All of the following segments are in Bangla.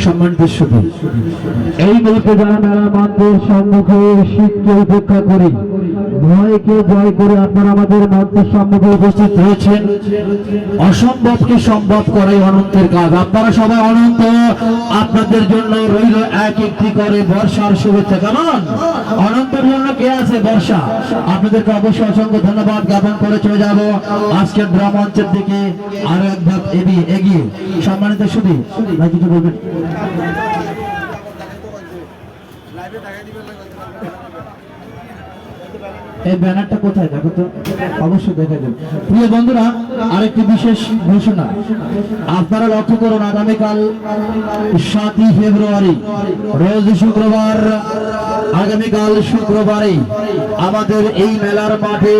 সম্মানিত সুধী, এই মুহূর্তে যারা মেলার মঞ্চের সম্মুখে শীতকে উপেক্ষা করে ভয়কে জয় করে আপনারা আমাদের মঞ্চের সম্মুখে উপস্থিত হয়েছেন, অসম্ভবকে সম্ভব করে অনন্তের কাজ। আপনারা সবাই অনন্ত, আপনাদের জন্য রইল এক একটি করে বর্ষার শুভেচ্ছা। কেমন অনন্তের জন্য কে আছে? বর্ষা। আপনাদেরকে অবশ্যই অসংখ্য ধন্যবাদ জ্ঞাপন করে চলে যাব আজকের ড্রাম মঞ্চের দিকে আরো এক ধাপ এগিয়ে। সম্মানিত সুধী, ভাই কিছু বলবেন? এই ব্যানারটা কোথায় দেখো তো, অবশ্যই দেখা যাবে। প্রিয় বন্ধুরা, আরেকটি বিশেষ ঘোষণা আপনারা লক্ষ্য করুন, আগামীকাল 7ই ফেব্রুয়ারি রোজ শুক্রবার, আগামীকাল শুক্রবারে আমাদের এই মেলার মাঠে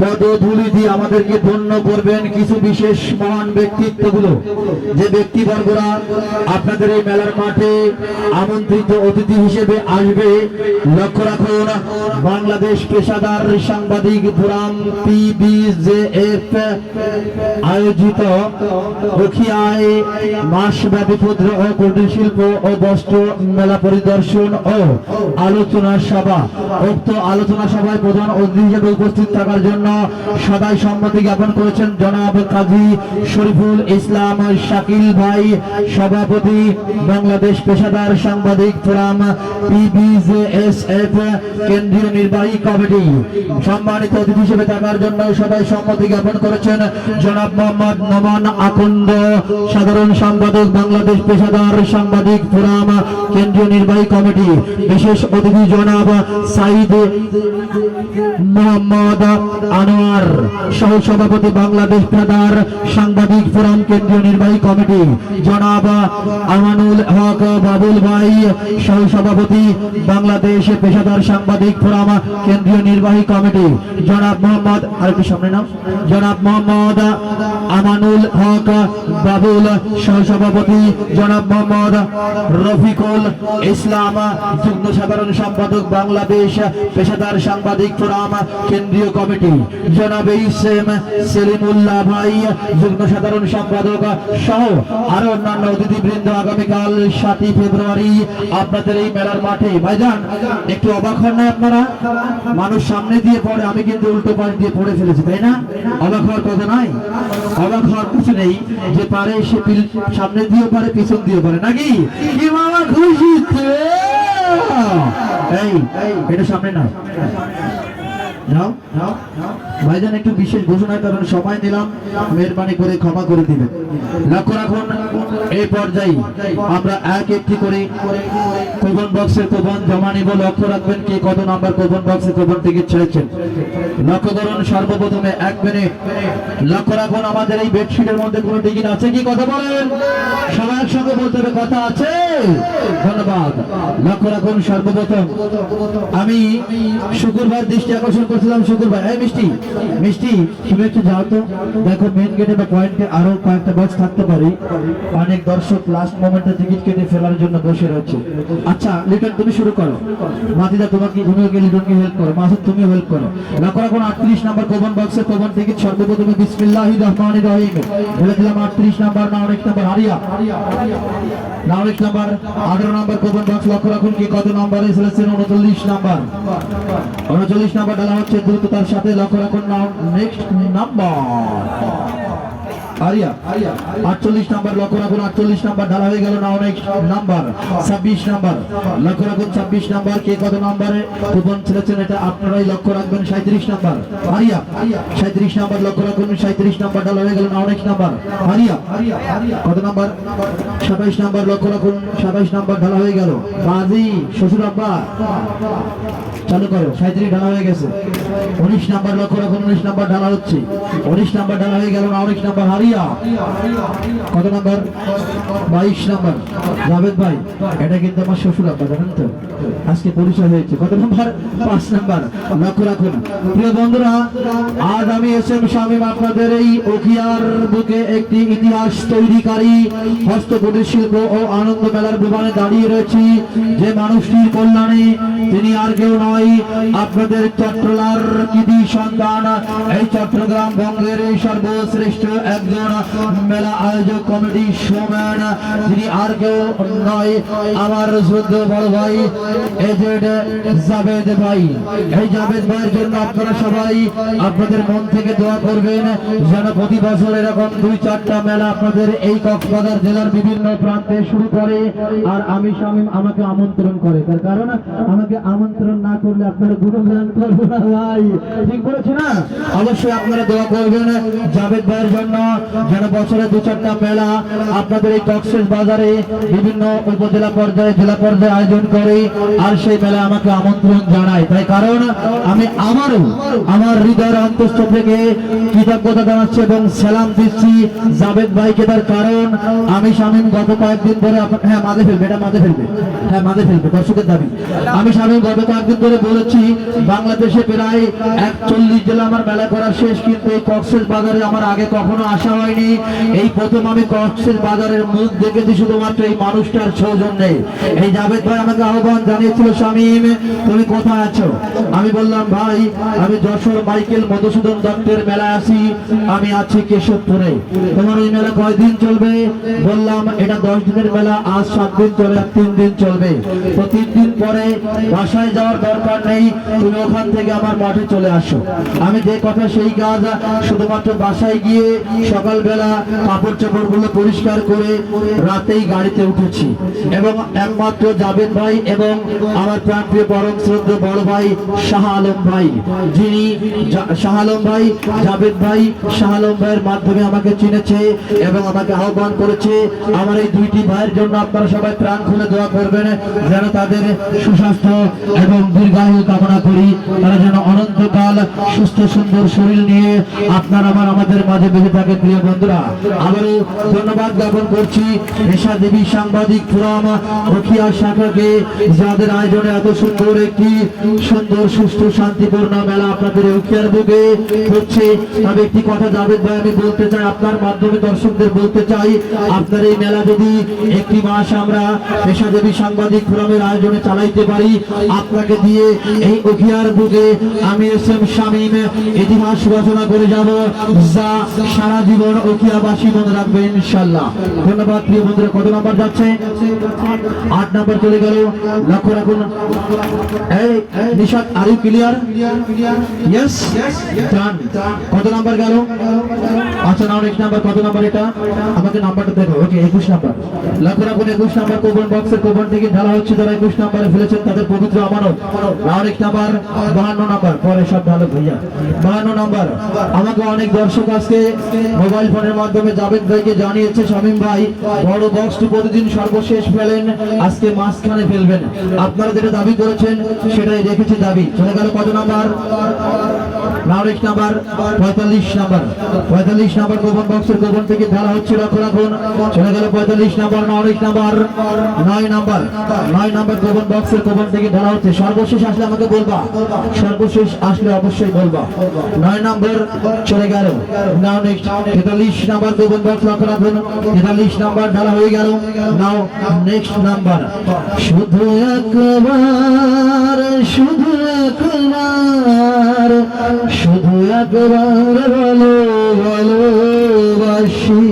পদধূলি দিয়ে আমাদেরকে ধন্য করবেন কিছু বিশেষ মহান ব্যক্তিত্বগুলো। যে ব্যক্তিবর্গরা আপনাদের এই মেলার মাঠে আমন্ত্রিত অতিথি হিসেবে আসবে, লক্ষ্য রাখুন, বাংলাদেশ পেশাদার সাংবাদিক ফোরাম PBJF আয়োজিত উখিয়ায় মাসব্যাপী ক্ষুদ্র ও কুটির শিল্প ও বস্ত্র মেলা পরিদর্শন ও আলোচনা সভা। উক্ত আলোচনা সভায় প্রধান অতিথি হিসেবে উপস্থিত থাকার জন্য সদাই সম্মতি জ্ঞাপন করেছেন জনাব কাজী শরীফুল ইসলাম শাকিল ভাই, সভাপতি বাংলাদেশ পেশাদার সাংবাদিক ফোরাম PBJF কেন্দ্রীয় নির্বাহী কমিটি। সম্মানিত অতিথি হিসেবে থাকার জন্য সদাই সম্মতি জ্ঞাপন করেছেন জনাব মোহাম্মদ নোমান আকন্দ, সাধারণ সম্পাদক বাংলাদেশ পেশাদার সাংবাদিক ফোরাম কেন্দ্রীয় নির্বাহী কমিটি। বিশেষ অতিথি জনাব সাইদ মোহাম্মদ আনোয়ার, সহ সভাপতি বাংলাদেশ পেশাদার সাংবাদিক ফোরাম কেন্দ্রীয় নির্বাহী কমিটি। জনাব আমানুল হক বাবুল ভাই, সহ সভাপতি বাংলাদেশ পেশাদার সাংবাদিক ফোরাম কেন্দ্রীয় নির্বাহী কমিটি। জনাব মোহাম্মদ, আরেকটু সামনে নাও, জনাব মোহাম্মদ আমানুল হক বাবুল, সহ সভাপতি জনাব মোহাম্মদ রফিকুল ইসলাম, যুগ্ম সাধারণ সম্পাদক বাংলাদেশ পেশাদার সাংবাদিক ফোরাম কেন্দ্রীয় কমিটি। জনাব ইসেম সেলিমুল্লাহ ভাই, যুগ্ম সাধারণ সম্পাদক সহ আরো অন্যান্য অতিথিবৃন্দ আগামীকাল 7ই ফেব্রুয়ারি আপনাদের এই মেলার মাঠে। ভাইজান, একটু অবাক হন না আপনারা? মানুষ সামনে দিয়ে পড়ে, আমি কিন্তু উল্টো পাশ দিয়ে পড়ে ফেলেছি, তাই না? অবাক হওয়ার কথা নাই, অবাক হওয়ার কিছু নেই। যে পারে সে সামনে দিয়েও পারে, পিছন দিয়েও পারে, নাকি? কি মামা খুশি? এই এটা সামনে না যাও ভাইজান, একটু বিশেষ ঘোষণার কারণে সময় দিলাম, মেহরবানি করে ক্ষমা করে দিবেন। লক্ষ্য রাখুন, এই পর্যায়ে আমরা এক একটি করে কুপন বক্সের কুপন জমা নিব। লক্ষ্য রাখবেন কে কত নাম্বার কুপন বক্সে কুপন টিকিট ছেড়েছেন। লক্ষ্য করুন, সর্বপ্রথমে 1 মিনিট লক্ষ্য রাখুন, আমাদের এই বেডশিটের মধ্যে কোনো টিকিট আছে কি? কথা বলেন, সবাই একসঙ্গে বলতে হবে, কথা আছে? ধন্যবাদ। লক্ষ্য রাখুন, সর্বপ্রথম আমি শুক্রবার দৃষ্টি আকর্ষণ করছিলাম। শুক্রবার, এই মিষ্টি মিষ্টি, তুমি একটু যাও তো, দেখো মেন গেটে বা পয়েন্টে আরো কয়েকটা বক্স থাকতে পারে। অনেক দর্শক লাস্ট মোমেন্টে টিকিট কেটে ফেলার জন্য বসে রয়েছে। আচ্ছা লিটন, তুমি শুরু করো। মাতিদা, তুমিও লিটনকে হেল্প করো। মাসুদ, তুমিও হেল্প করো। লক্ষ্য রাখুন, 38 নাম্বার কোপন বক্সে কোপন টিকিট সর্বপ্রথমে বিসমিল্লাহির রহমানির রহিম বলে দিলাম। 38 নাম্বার, নাওরেক নাম্বার হারিয়া, নাওরেক নাম্বার 18 নাম্বার কোপন বক্স। লক্ষ্য রাখুন কি কত নাম্বারে চলেছেন? 39 নাম্বার। 39 নাম্বার ডালা হচ্ছে দ্রুততার সাথে। লক্ষ্য রাখুন, নেক্সট নাম্বার আরিয়া 48 নাম্বার। লক্ষ্য রাখুন, 48 নাম্বার ঢালা হয়ে গেল। নাও নেক্সট নাম্বার 26 নাম্বার। লক্ষ্য রাখুন, 26 নাম্বার কে কত নাম্বারে কুপন ছেড়েছেন এটা আপনারাই লক্ষ্য রাখবেন। 37 নাম্বার আরিয়া, 37 নাম্বার। লক্ষ্য রাখুন, 37 নাম্বার ঢালা হয়ে গেল। নাও নেক্সট নাম্বার আরিয়া, কত নাম্বার? 27 নাম্বার। লক্ষ্য রাখুন, 27 নাম্বার ঢালা হয়ে গেল। বাজি শ্বশুর আব্বা চালু করো, 37 ঢালা হয়ে গেছে। 19 নাম্বার। লক্ষ্য রাখুন, 19 নাম্বার ঢালা হচ্ছে। 19 নাম্বার ঢালা হয়ে গেল। নাও নেক্সট নাম্বার হারিয়া, কত নাম্বার? 22 নাম্বার। জাভেদ ভাই, এটা কিন্তু আমার শ্বশুর আব্বা, জানেন তো, আজকে পরিচয় হয়েছে। কত নাম্বার? 5 নাম্বার। লক্ষ্য রাখুন প্রিয় বন্ধুরা, আজ আমি এসএম শামীম আপনাদের এই উখিয়ার বুকে একটি ইতিহাস তৈরিকারী হস্তকুটির শিল্প ও আনন্দ মেলার ভুবনে দাঁড়িয়ে রয়েছি। যে মানুষটির কল্যাণে, তিনি আর কেউ নয়, আপনাদের চট্টলার কৃতি সন্তান, এই চট্টগ্রাম বঙ্গের এই সর্বশ্রেষ্ঠ একজন রাখুন মেলা আয়োজক কমিটি সোম্যান, যিনি আর কেউ নয় আমার শুদ্ধ বড় ভাই এজেড জাবেদ ভাই। এই জাবেদ ভাইয়ের জন্য আপনারা সবাই আপনাদের মন থেকে দোয়া করবেন যেন প্রতি বছর এরকম 2-4টা মেলা আপনাদের এই কক্সবাজার জেলার বিভিন্ন প্রান্তে শুরু করে। আর আমি শামীম আমাকে আমন্ত্রণ করে, তার কারণ আমাকে আমন্ত্রণ না করলে আপনারা গুণগান করবো না ভাই, ঠিক বলেছে না? অবশ্যই আপনারা দোয়া করবেন জাবেদ ভাইয়ের জন্য যেন বছরে 2-4টা মেলা আপনাদের এই কক্সেস বাজারে বিভিন্ন উপজেলা পর্যায়ে জেলা পর্যায়ে আয়োজন করে। আর সেই মেলা আমাকে আমন্ত্রণ জানায়, তাই কারণ আমি আমারও আমার হৃদয়ের অন্তঃস্থ থেকে কৃতজ্ঞতা জানাচ্ছি এবং সালাম দিচ্ছি জাবেদ ভাইকে। তার কারণ আমি শামীম গত কয়েকদিন ধরে হ্যাঁ মাঝে ফেলবে, এটা মাঝে ফেলবে, হ্যাঁ মাঝে ফেলবে, দর্শকের দাবি। আমি শামীম গত কয়েকদিন ধরে বলেছি বাংলাদেশে প্রায় 41 জেলা আমার মেলা করা শেষ, কিন্তু এই কক্সেস বাজারে আমার আগে কখনো আসা হয়নি। এই প্রথম আমি কক্সেস বাজারের মুখ দেখেছি শুধুমাত্র এই মানুষটার সৌজন্যে। এই জাবেদ ভাই আমাকে আহ্বান জানিয়েছিল, শামীম তুমি কোথায় আছো? আমি বললাম ভাই আমি যশোর মাইকেল মধুসূদন দত্তের মেলা আছি, আমি আছি কেশবপুরে। তোমার এই মেলা কয়দিন চলবে? বললাম এটা 10 দিনের মেলা, আজ 7 দিন চলে, আর 3 দিন চলবে। তো 3 দিন পরে বাসায় যাওয়ার দরকার নেই, তুমি ওখান থেকে আমার মাঠে চলে আসো। আমি যে কথা সেই কাজ, শুধুমাত্র বাসায় গিয়ে সকালবেলা কাপড় চোপড় গুলো পরিষ্কার করে রাতেই গাড়িতে উঠেছি এবং একমাত্র জাবেদ ভাই এবং আমার প্রাণপ্রিয় পরম শ্রদ্ধ বড় ভাই শাহ আলম ভাই, যিনি শাহ আলম ভাই জাবেদ ভাই শাহ আলম ভাইয়ের মাধ্যমে আমাকে চিনেছে এবং আমাকে আহ্বান করেছে। আমার এই 2টি ভাইয়ের জন্য আপনারা সবাই প্রাণ খুলে দোয়া করবেন যেন তাদের সুস্বাস্থ্য এবং দীর্ঘায়ু কামনা করি, তারা যেন অনন্তকাল সুস্থ সুন্দর শরীর নিয়ে আপনার আমাদের মাঝে বেঁচে থাকে। প্রিয় বন্ধুরা, আবারও ধন্যবাদ জ্ঞাপন করছি পেশাজীবী সাংবাদিক ফোরাম রখিয়া শাখাকে, যাদের আয়োজনে এত সুন্দর একটি সুন্দর সুস্থ শান্তিপূর্ণ মেলা আপনাদের রখিয়ার বুকে হচ্ছে। তবে একটি কথা জাবেদ ভাই আমি বলতে চাই, আপনার মাধ্যমে দর্শকদের বলতে চাই, আপনার এই মেলা যদি একটি মাস আমরা পেশাজীবী সাংবাদিক ফোরামের আয়োজনে চালাইতে পারি, আপনাকে দিয়ে এই রখিয়ার বুকে আমি এসএম শামীম ইতিহাস রচনা করে যাব, যা সারা জীবন রখিয়াবাসী মনে রাখবে ইনশাআল্লাহ। ধন্যবাদ। প্রিয় বন্ধুরা, কত নাম্বার যাচ্ছে? 8 নাম্বার চলে গেল, লক্ষ্য রাখুন। এই Nishad, are you clear? Yes, done. কত নাম্বার গেল? আচ্ছা নাও নেক্সট নাম্বার। কত নাম্বার এটা? আমাকে নাম্বারটা দেখো। Okay 21 number. লক্ষ্য রাখুন 21 নাম্বার কোপন বক্সের কোপন থেকে ঢালা হচ্ছে, যারা 21 নাম্বারে ফেলেছেন তাদের পবিত্র আমানত। নাও নেক্সট নাম্বার 52 নাম্বার, পরে সব ভালো ভাইয়া। 52 নাম্বার। আমাকে অনেক দর্শক আজকে মোবাইল ফোনের মাধ্যমে জাবেদ ভাইকে জানিয়েছে, শামীম ভাই বড় বক্সটি প্রতিদিন সর্বশেষ ফেলেন, আজকে মাঝখানে ফেলবেন। আপনারা যেটা দাবি করেছেন সেটাই রেখেছে দাবি। চলে গেল কত number? Number 45 number. 45 number coupon বক্সের কোপন থেকে ঢালা হচ্ছে, লক্ষ্য রাখুন। চলে গেল 45 নাম্বার। 9 নাম্বার কোপন বক্সের কোপন থেকে ঢালা হচ্ছে। সর্বশেষ আসলে আমাকে বলবা, সর্বশেষ আসলে অবশ্যই বলবা। 9 নাম্বার চলে গেল। নাও নেক্সট 43 নাম্বার কোপন বক্স, লক্ষ্য রাখুন। 43 নাম্বার ঢালা হয়ে গেল। নাও নেক্সট নাম্বার। শুধু একবার, শুধু একবার, শুধু একবার বলো ভালোবাসি,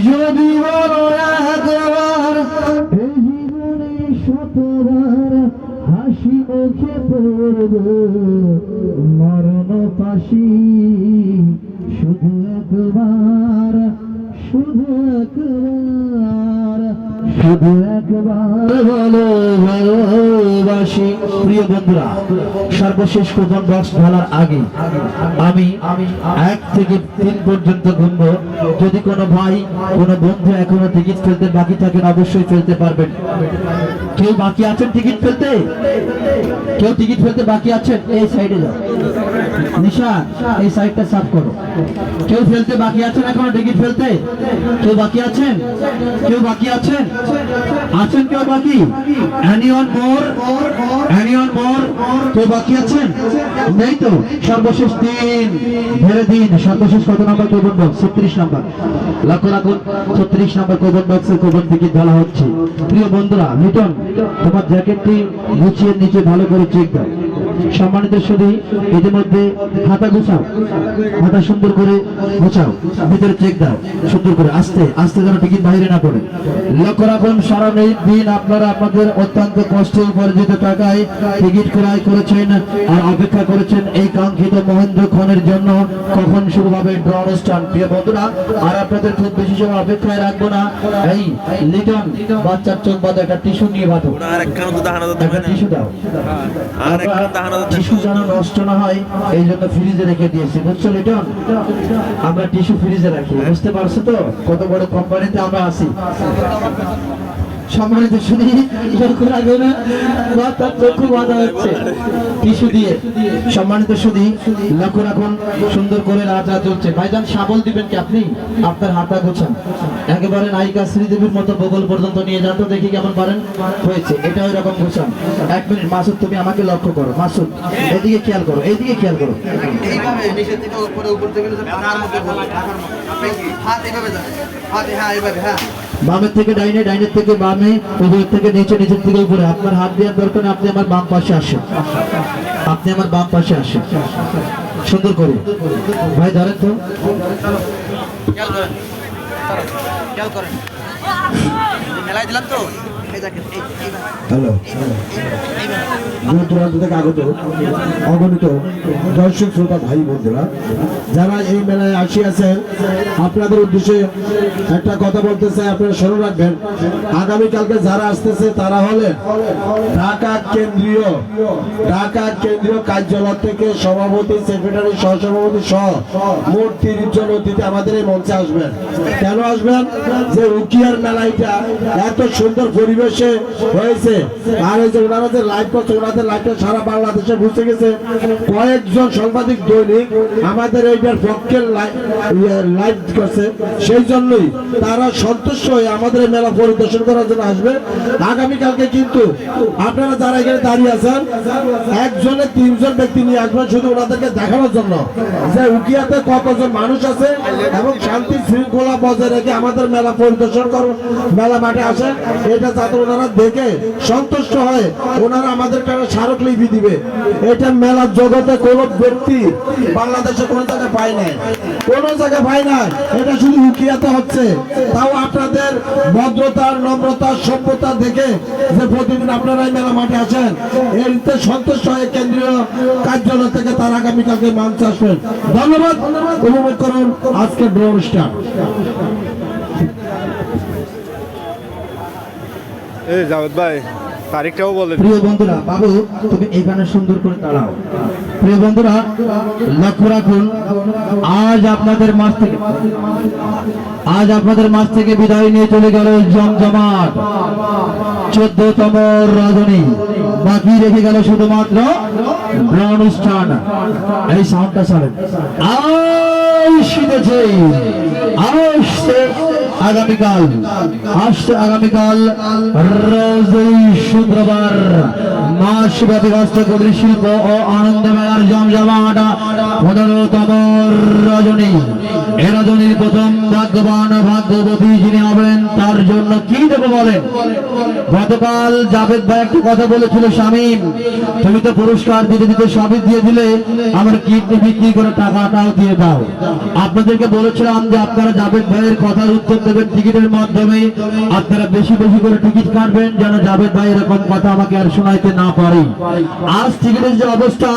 যদি বলো একবার এই জীবনে শতবার হাসি মুখে পড়ব মরণ পাশি। শুধু একবার, শুধু একবার, শুধু একবার বলো ভালোবাসি। প্রিয় বন্ধুরা, সর্বশেষ কোপন বক্স ঢালার আগে আমি 1 থেকে 3 পর্যন্ত গুনবো। যদি কোনো ভাই কোনো বন্ধু এখনো টিকিট ফেলতে বাকি থাকেন অবশ্যই ফেলতে পারবেন। কেউ বাকি আছেন টিকিট ফেলতে? কেউ টিকিট ফেলতে বাকি আছেন? এই সাইডে যাও নিশা, এই সাইডটা সাফ করো। কেউ ফেলতে বাকি আছেন এখনো টিকিট ফেলতে? কেউ বাকি আছেন? কেউ বাকি আছেন? আছেন কেউ বাকি? এনিওয়ান মোর? এনিওয়ান মোর? কেউ বাকি আছেন? নেই তো? সর্বশেষ 3 ধরে দিন। সর্বশেষ কত নাম্বার কোপন বক্স? 36 নাম্বার। লক্ষ্য রাখুন 36 নাম্বার কোপন বক্সের কোপন থেকে ঢালা হচ্ছে। প্রিয় বন্ধুরা, লিটন তোমার জ্যাকেটটি গুছিয়ে নিচে ভালো করে চেক দাও। সম্মানিত শুধু ইতিমধ্যে হাতা গুছাও, হাতা সুন্দর করে গুছাও, ভিতরে চেক দাও সুন্দর করে, আস্তে আস্তে যেন টিকিট বাইরে না পড়ে। লক্ষ্য রাখুন সারা দিন আপনারা আপনাদের অত্যন্ত কষ্ট উপার্জিত টাকায় টিকিট ক্রয় করেছেন আর অপেক্ষা করেছেন এই কাঙ্ক্ষিত মহেন্দ্রক্ষণের জন্য কখন শুরু হবে ড্র অনুষ্ঠান। প্রিয় বন্ধুরা, আর আপনাদের খুব বেশি সময় অপেক্ষায় রাখবো না। এই লিটন বাচ্চার চোখ বাঁধা একটা টিস্যু নিয়ে বাঁধো, একটা টিস্যু দাও। টিস্যু যেন নষ্ট না হয় এই জন্য ফ্রিজে রেখে দিয়েছি, বুঝছো লিটন? আমরা টিস্যু ফ্রিজে রাখি, বুঝতে পারছো তো কত বড় কোম্পানিতে আমরা আছি। সম্মানিত শুনি চক্ষু বাঁধা হচ্ছে টিস্যু দিয়ে। সম্মানিত শুধু লক্ষ্য রাখুন সুন্দর করে রাজা চলছে। ভাইজান শাবল দিবেন কি আপনি? আপনার হাতা গোছান, একেবারে নায়িকা শ্রীদেবীর মতো বগল পর্যন্ত নিয়ে যান তো দেখি কেমন পারেন। হয়েছে, এটা ওই রকম গোছান। 1 মিনিট মাসুদ, তুমি আমাকে লক্ষ্য করো। মাসুদ এদিকে খেয়াল করো, এইদিকে খেয়াল করো। এইভাবে নিচে থেকে উপরে, উপর থেকে টাকার মধ্যে হাত এইভাবে যাবে, হাত হ্যাঁ এইভাবে, হ্যাঁ বামের থেকে ডাইনে, ডাইনের থেকে বামে, উপর থেকে নিচে, নিচের থেকে উপরে। আপনার হাত দেওয়ার দরকার, আপনি আমার বাম পাশে আসেন, আপনি আমার বাম পাশে আসেন সুন্দর করে। ভাই ধরেন তো, খেয়াল করেন, খেয়াল করেন, মেলায় দিলাম তো এই দেখেন এইভাবে। হ্যালো, দূর দূরান্ত থেকে আগত অগণিত দর্শক শ্রোতা ভাই বোনেরা যারা এই মেলায় আসিয়াছেন, আপনাদের উদ্দেশ্যে একটা কথা বলতে চাই, আপনারা স্মরণ রাখবেন। আগামীকালকে যারা আসতেছে তারা হলেন ঢাকা কেন্দ্রীয় কার্যালয় থেকে সভাপতি, সেক্রেটারি, সহসভাপতি সহ মোট 30 জন অতিথি আমাদের এই মঞ্চে আসবেন। কেন আসবেন? যে উকিয়ার মেলাটা এত সুন্দর পরিবেশে হয়েছে, আর এই যে ওনারা যে লাইভ করছে, ওনাদের লাইভটা সারা বাংলাদেশে বুঝতে গেছে। কয়েকজন সাংবাদিক দৈনিক আমাদের এইটার পক্ষে লাইভ করছে, সেই জন্যই তারা সন্তুষ্ট হয়ে আমাদের মেলা পরিদর্শন করার জন্য আসবে। আগামীকালকে কিন্তু আপনারা যারা এখানে দাঁড়িয়ে আছেন, একজনে 3 জন ব্যক্তি নিয়ে আসবেন শুধু ওনাদেরকে দেখানোর জন্য যে উকিয়াতে কতজন মানুষ আছে এবং শান্তি শৃঙ্খলা বজায় রেখে আমাদের মেলা পরিদর্শন করুন, মেলা মাঠে আসেন। এটা যাতে ওনারা দেখে সন্তুষ্ট হয়, ওনারা আমাদের একটা স্মারকলিপি দিবে। এটা মেলার জগতে কোনো ব্যক্তি বাংলাদেশে কোনো জায়গায় পায় নাই, কোনো জায়গায় পায় নাই, এটা শুধু উকিয়াতে হচ্ছে। তাও আপনাদের ভদ্রতার, নম্রতার, সভ্যতা দেখে যে প্রতিদিন আপনারা এই মেলা মাঠে আসেন, এতে সন্তুষ্ট হয়ে কেন্দ্রীয় কার্যালয় থেকে তার আগামীকালকে মঞ্চে আসবেন। ধন্যবাদ। উপভোগ করুন আজকের ড্র অনুষ্ঠান। জাভেদ ভাই তারিখটাও বলেন। প্রিয় বন্ধুরা, বাবু তুমি এইখানে সুন্দর করে দাঁড়াও। প্রিয় বন্ধুরা লক্ষ্য রাখুন, আজ আপনাদের মাঝ থেকে বিদায় নিয়ে চলে গেল জমজমাট 14তম রজনী। বাকি রেখে গেল শুধুমাত্র অনুষ্ঠান। এই সাউন্ডটা ছাড়েন। আগামীকাল রোজই শুক্রবার মাসব্যাপী হস্তকুটির শিল্প ও আনন্দ মেলার জমজমাট 15তম রজনী। এ রজনীর প্রথম ভাগ্যবান ভাগ্যবতী যিনি হবেন তার জন্য কি দেবো বলেন? গতকাল জাভেদ ভাই একটা কথা বলেছিল, শামীম তুমি তো পুরস্কার দিতে দিতে সবই দিয়ে দিলে, আমার কিডনি বিক্রি করে টাকাটাও দিয়ে দাও। আপনাদেরকে বলেছিলাম যে আপনারা জাভেদ ভাইয়ের কথার উত্তর দেবেন টিকিটের মাধ্যমে, আপনারা বেশি বেশি করে টিকিট কাটবেন যেন জাভেদ ভাই এরকম কথা আমাকে আর শোনাইতে না পারে। আজ টিকিটের যে অবস্থা,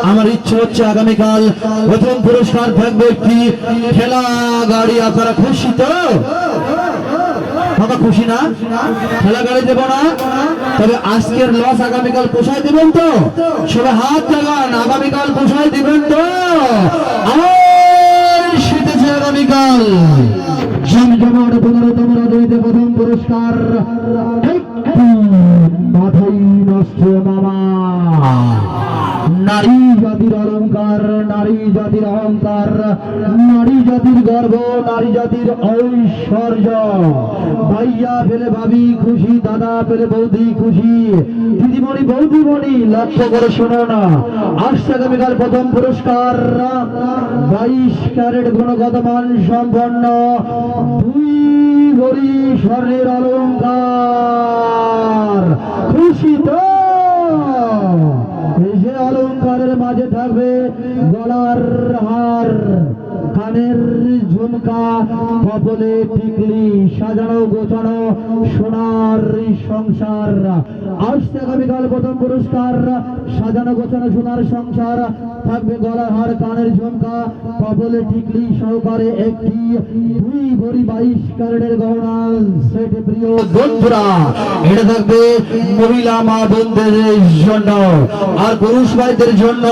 আমার ইচ্ছে হচ্ছে আগামীকাল প্রথম পুরস্কার থাকবে একটি ঠেলা গাড়ি। আপনারা খুশি তো? বাবা খুশি না? ঠেলা গাড়ি দেবো না, তবে আজকের লস আগামীকাল পোষায় দিবেন তো? সবাই হাত জাগান, আগামীকাল পোষায় দিবেন তো? শীতেছে আগামীকাল জমজমাট 15তম রজনীতে প্রথম পুরস্কার মাথাই নষ্ট মামা। নারী জাতির অলঙ্কার, নারী জাতির অহংকার, নারী জাতির গর্ব, নারী জাতির ঐশ্বর্য। ভাইয়া পেলে ভাবি খুশি, দাদা পেলে বৌদি খুশি, দিদিমণি বৌদিমণি লক্ষ্য করে শোনো না। আসছে আগামীকাল প্রথম পুরস্কার 22 ক্যারেট গুণগত মান সম্পন্ন 2 ভরি স্বর্ণের অলঙ্কার। খুশি তো? এই যে অলঙ্কার ঝুমকা, কপালে টিকলি, সাজানো গোছানো সোনার সংসার। আসছে আগামীকাল প্রথম পুরস্কার, সাজানো গোছানো সোনার সংসার, থাকবে গলার হার, কানের ঝুমকা, কপালে টিকলি সহকারে একটি 2 ভরি 22 ক্যারেটের গহনা সেট। প্রিয় বন্ধুরা, এটা থাকবে মহিলা মা বোনদের জন্য, আর পুরুষ ভাইদের জন্য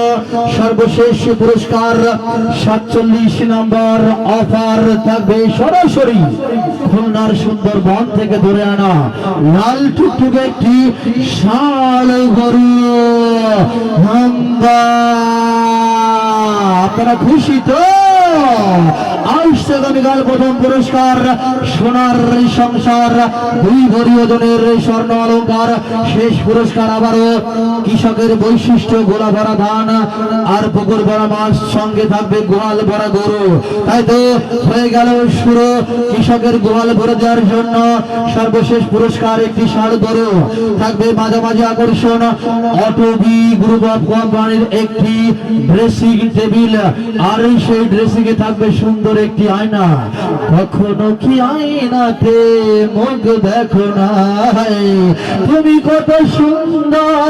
সর্বশেষ পুরস্কার 47 নম্বর অফার থাকবে সরাসরি খুলনার সুন্দরবন থেকে ধরে আনা লাল টুকটুকে একটি শাল গরু। আপনারা খুশি তো? আসছে আগামীকাল প্রথম পুরস্কার সোনার সংসার, 2 ভরি ওজনের স্বর্ণ অলংকার। শেষ পুরস্কার আবারও কৃষকের বৈশিষ্ট্য, গোলা ভরা ধান আর পুকুর ভরা মাছ, সঙ্গে থাকবে গোয়াল ভরা গরু। তাই তো হয়ে গেল শুরু কৃষকের গোয়াল ভরে দেওয়ার জন্য সর্বশেষ পুরস্কার একটি ষাঁড় গরু। থাকবে মাঝামাঝি আকর্ষণ অটোবি গ্রুপ অফ কোম্পানির একটি ড্রেসিং টেবিল, আর সেই ড্রেসিং এ থাকবে সুন্দর একটি আয়না। কখনো কি আয়নাতে মুখ দেখো না, তুমি কত সুন্দর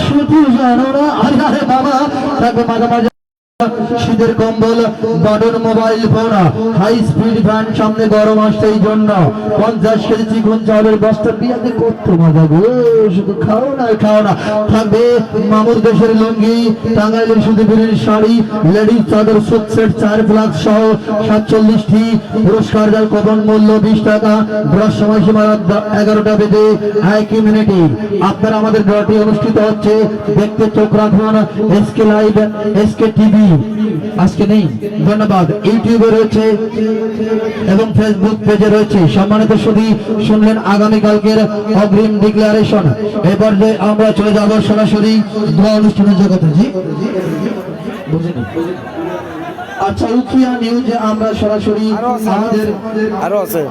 শুধু জানো না। আরে বাবা, থাকবে মাঝামাঝি শীতের কম্বল, button mobile phone, high speed fan, সামনে গরম আসছে এই জন্য 50 কেজি চিকন চাউলের বস্তা বিয়াতে কত মজা গো, শুধু খাও না খাও না। থাকবে মামুর দেশের লুঙ্গি, টাঙ্গাইলের সুতিপুরের শাড়ি, লেডিস চাদর, সুট সেট 4 ফ্লাক্স সহ 47টি পুরস্কার, যার কপন মূল্য 20 টাকা। ড্রর সময়সীমা 11টা বেজে 1 মিনিটে। আপনারা আমাদের ড্রটি অনুষ্ঠিত হচ্ছে, দেখতে চোখ রাখুন এসকে লাইভ, এসকে টিভি। আজকে নেই, ধন্যবাদ। ইউটিউবে রয়েছে এবং ফেসবুক পেজে রয়েছে। সম্মানিত সুধী, শুনলেন আগামীকালকের অগ্রিম ডিক্লারেশন। এই পর্যায়ে আমরা চলে যাব সরাসরি দোয়া অনুষ্ঠানের জগতে। জি বুঝিনি। আচ্ছা, উখিয়া নিউজে আমরা সরাসরি আমাদের আরো আছে।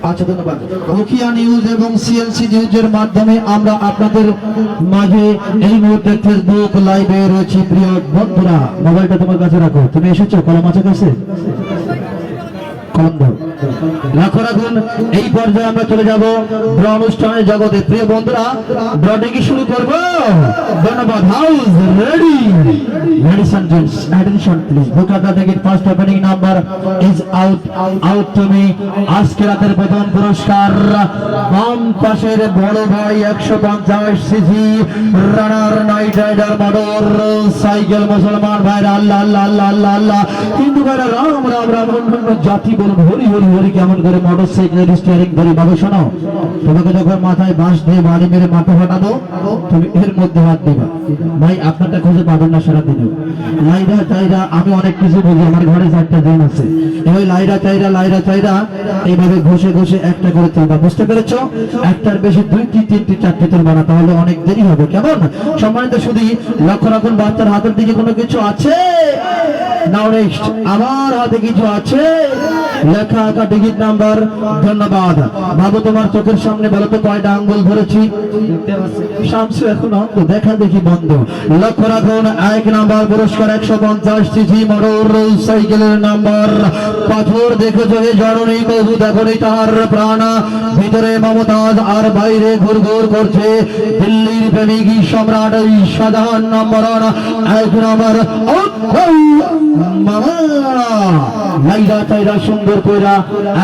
আচ্ছা, ধন্যবাদ। উখিয়া নিউজ এবং সিএলসি নিউজের মাধ্যমে আমরা আপনাদের মাঝে এই মুহূর্তে ফেসবুক লাইভে রয়েছি। প্রিয় বন্ধুরা, মোবাইলটা তোমার কাছে রাখো। তুমি এসেছো, কলম আছে কাছে? কলম দাও, রাখো রাখুন। এই পর্যায়ে আমরা চলে যাব ড্র অনুষ্ঠানের জগতে। প্রিয় বন্ধুরা, ড্রটি কি শুরু করব? ধন্যবাদ। House ready? Ladies and gents, attention please. Book up the ticket, first opening number is out to me. আজকে রাতের প্রথম পুরস্কার বাম পাশের বড় ভাই 150 CC runner night rider motorcycle. মুসলমান ভাইরা আল্লাহ আল্লাহ আল্লাহ আল্লাহ আল্লাহ, হিন্দু ভাইরা রাম রাম রাম, অন্যান্য জাতি বলুন হরি হরি হরি। কেমন করে মোটর সাইকেলের স্টিয়ারিং ধরি? বাবু শোনো, তোমাকে যখন মাথায় বাঁশ দিয়ে বাড়ি মেরে মাথা ফাটাবো, তুমি এর মধ্যে হাত দিবা। ভাই আপনারটা খুঁজে পাবেন না সারাদিনেও। লাইরা চাইরা আমি অনেক কিছু বুঝি, আমার ঘরে 4টা দিন আছে। এই লাইরা চাইরা এইভাবে ঘষে ঘষে একটা করে তুলবা। বুঝতে পেরেছো? একটার বেশি 2টি 3টি 4টি তুলবা না, তাহলে অনেক দেরি হবে। কেমন? সম্মানিত শুধু লক্ষ্য রাখুন, বাচ্চার হাতের দিকে কোনো কিছু আছে? নাও নেক্সট, আমার হাতে কিছু আছে, লেখা আঁকা টিকিট নাম্বার। ধন্যবাদ। বাবু, তোমার চোখের সামনে বলো তো কয়টা আঙ্গুল ধরেছি? শামসু এখন অন্ধ, দেখা দেখি বন্ধ। লক্ষ্য রাখুন, 1 নাম্বার পুরস্কার 150 সিসি মোটর সাইকেলের নাম্বার। পাথর দেখেছো হে জননী, কবু দেখনি তার প্রাণ, ভিতরে মমতাজ আর বাইরে ঘুরঘুর করছে দিল্লির প্রেমিক সম্রাট শাহজাহান। নম্বর 1 নাম্বার মামা। লাইরা চাইরা সুন্দর কইরা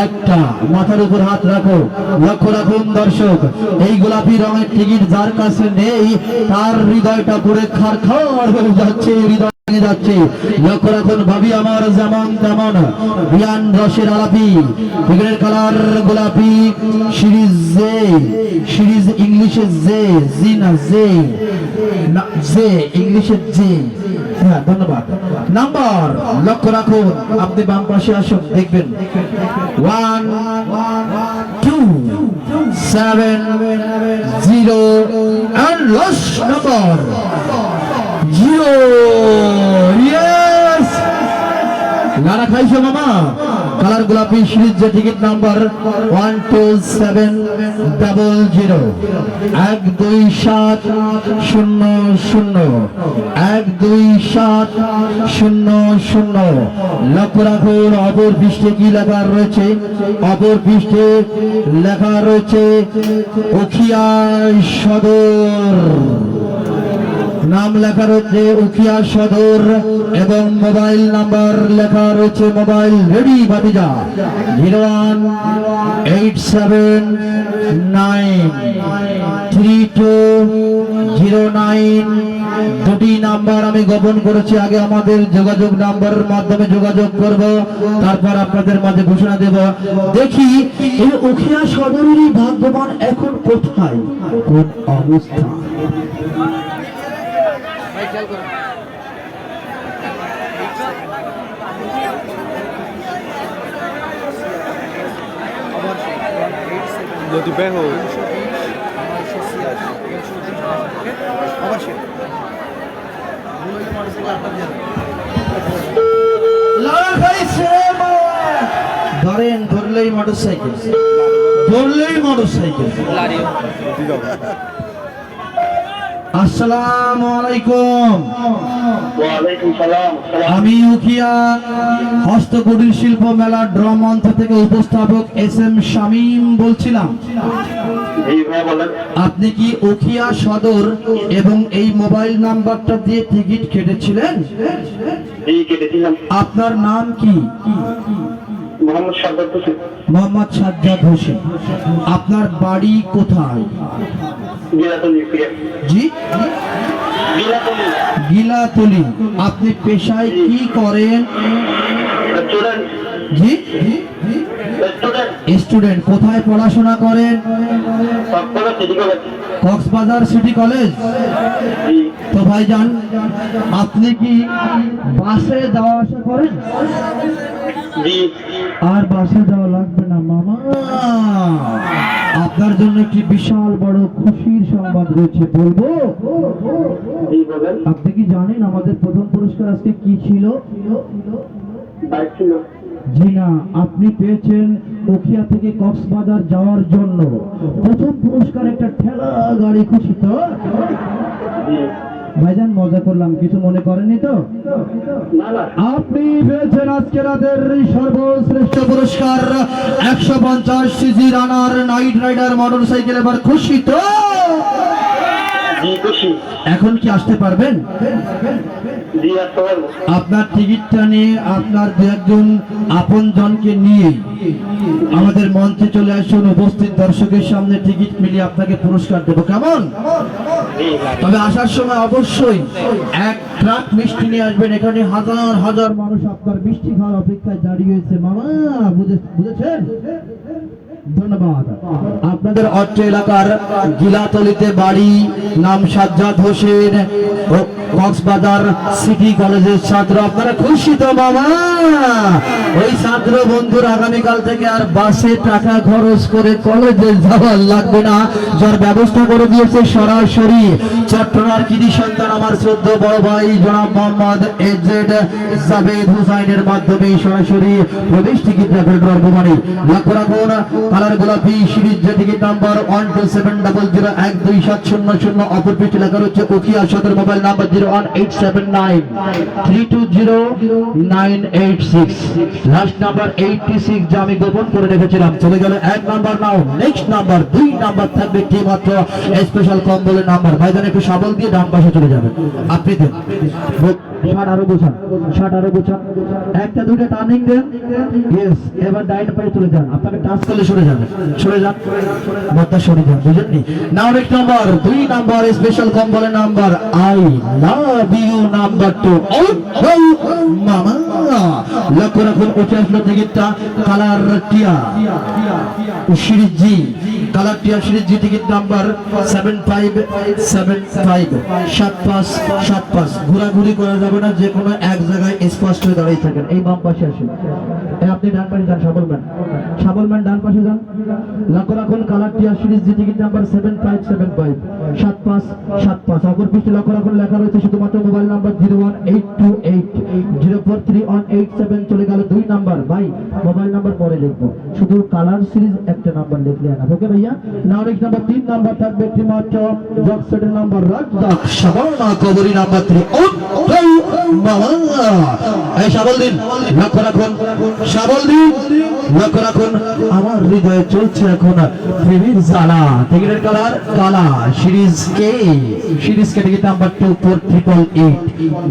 একটা মাথার উপর হাত রাখো। লক্ষ্য রাখুন দর্শক, এই গোলাপি রঙের টিকিট যার কাছে নেই তার হৃদয়টা পুরে খারখার হয়ে যাচ্ছে, হৃদয় যাচ্ছে। লক্ষ্য রাখুন, ভাবি আমার যেমন তেমন, বিয়ান রসের আলাপি, টিকিটের কালার গোলাপি, সিরিজ ইংলিশে জি না জে ইংলিশে জে। হ্যাঁ, ধন্যবাদ। নাম্বার লক্ষ্য রাখুন, আপনি বাম পাশে আসুন, দেখবেন 1 2 7 0 and last number 0। Yes, লারা খাইছো মামা? কালার গোলাপি সিরিজ যে টিকিট নাম্বার 12700 12700 12700। লক্ষ্য রাখুন অপর পৃষ্ঠে কি লেখা রয়েছে, অপর পৃষ্ঠে লেখা রয়েছে উখিয়া সদর, নাম লেখা রয়েছে উখিয়া সদর এবং মোবাইল নাম্বার লেখা রয়েছে, মোবাইল রেডি ভাতিজা 0187932009। দুটি নাম্বার আমি গোপন করেছি, আগে আমাদের যোগাযোগ নাম্বারের মাধ্যমে যোগাযোগ করব, তারপর আপনাদের মাঝে ঘোষণা দেব। দেখি এই উখিয়া সদরেরই ভাগ্যবান এখন কোথায়, কোন অবস্থা। ভাই খেয়াল করুন যদি ব্যাং হোক অবশ্যই ধরেন, ধরলেই মোটরসাইকেল, ধরলেই মোটরসাইকেল। আসসালামু আলাইকুম। ওয়ালাইকুম সালাম। আমি উখিয়া হস্তকুটির শিল্প মেলা ড্র মঞ্চ থেকে উপস্থাপক SM শামীম বলছিলাম। জি ভাই বলেন। আপনি কি উখিয়া সদর এবং এই মোবাইল নাম্বারটা দিয়ে টিকিট কেটেছিলেন? জি কেটেছিলাম। আপনার নাম কি? মোহাম্মদ সাজ্জাদ হোসেন। মোহাম্মদ সাজ্জাদ হোসেন। আপনার বাড়ি কোথায়? গিলাতলি। জি, গিলাতলি। গিলাতলি। আপনি পেশায় কি করেন? স্টুডেন্ট। জি, স্টুডেন্ট। স্টুডেন্ট। কোথায় পড়াশোনা করেন? সবকটা city college. Cox's Bazar city college. জি। তো ভাইজান, আপনি কি বাসে যাওয়া আসা করেন? জি। আর বাসে যাওয়া লাগবে না মামা, আপনার জন্য একটি বিশাল বড় খুশির সংবাদ রয়েছে, বলবো? জি বলেন। আপনি কি জানেন আমাদের প্রথম পুরস্কার আজকে কি ছিল? বাইক ছিল। জি না, আপনি পেয়েছেন উখিয়া থেকে কক্সবাজার যাওয়ার জন্য প্রথম পুরস্কার একটা ঠেলা গাড়ি। খুশি তো? জি। ভাইজান মজা করলাম, কিছু মনে করেননি তো? না না। আপনি পেয়েছেন আজকে রাতের সর্বশ্রেষ্ঠ পুরস্কার 150 CC runner night rider motorcycle. এবার খুশি তো? জি খুশি। এখন কি আসতে পারবেন? জি আসতে পারবো। আপনার টিকিটটা নিয়ে আপনার দু একজন আপন জনকে নিয়ে আমাদের মঞ্চে চলে আসুন, উপস্থিত দর্শকের সামনে টিকিট মিলিয়ে আপনাকে পুরস্কার দেবো, কেমন? জি। তবে আসার সময় অবশ্যই এক ট্রাক মিষ্টি নিয়ে আসবেন। এখানে হাজার হাজার মানুষ আপনার মিষ্টি খাওয়ার অপেক্ষায় দাঁড়িয়ে হয়েছে মামা, বুঝেছেন? ধন্যবাদ। আপনাদের অত্র এলাকার গিলাতলিতে বাড়ি, নাম সাজ্জাদ হোসেন, কক্সবাজার সিটি কলেজের ছাত্র। আপনারা খুশি তো মামা? ওই ছাত্র বন্ধুর আগামীকাল থেকে আর বাসে টাকা খরচ করে কলেজে যাওয়ার লাগবে না, যার ব্যবস্থা করে দিয়েছে সরাসরি চট্টগ্রাম কৃতি সন্তান আমার শ্রদ্ধ বড় ভাই জনাব মোহাম্মদ এজেড জাবেদ হুসাইনের মাধ্যমে সরাসরি প্রবেশ টিকিট রাখেন ড্রমানি। লক্ষ্য রাখুন কালার গোলাপি সিরিজ যে টিকিট নাম্বার 12700 অপর পৃষ্ঠে লেখা রয়েছে উখিয়া সদর, মোবাইল নাম্বার 01879320986, লাস্ট নাম্বার 86 যা আমি গোপন করে রেখেছিলাম। চলে গেল এক নাম্বার। নাও নেক্সট নাম্বার 2 নাম্বার থাকবে কি মাত্র স্পেশাল কম্বলের নাম্বার। ভাইজান একটু সাবল দিয়ে ডান পাশে চলে যাবেন। আপনি দেন 60 আরো গোছান, একটা দুটো টার্নিং দেন। ইয়েস, এবার ডাইন পাশে চলে যান। আপনাকে টাচ করলে সরে যান, মতটা সরে যান, বুঝেননি? Now next number 2 number special কম্বলের number I love you number 2। মামা লক্ষ্য রাখুন উঠে আসলো টিকিটটা কালার টিয়া সিরিজ জি, কালার টিয়া সিরিজ জি টিকিট নাম্বার 7575 7575। ঘোরাঘুরি করা যাবে না, যে কোনো এক জায়গায় স্পষ্ট হয়ে দাঁড়িয়ে থাকেন। এই বাম পাশে আসেন, এই আপনি ডান পাশে যান, সাবলম্যান ডান পাশে যান। লক্ষ্য রাখুন কালার টিয়া সিরিজ জি টিকিট নাম্বার 7575 7575। অপর পৃষ্ঠে লক্ষ্য রাখুন লেখা রয়েছে শুধুমাত্র মোবাইল নাম্বার 01828043187। চলে গেল 2 নাম্বার। ভাই মোবাইল নাম্বার পরে লিখবো, শুধু কালার সিরিজ একটা নাম্বার লিখলে না, ওকে ভাইয়া। নাম্বার নাম্বার 3 নাম্বার থাকবে একটিমাত্র জকসেটের নাম্বার রাজ্জাক শাবানা কবরী নাম্বার 3। এই শাবল দিন, লক্ষ্য রাখুন শাবল দিন, লক্ষ্য রাখুন। আমার হৃদয়ে চলছে এখন প্রেমের জ্বালা। টিকিটের কালার কালা, সিরিজ কে টিকিট নাম্বার 24888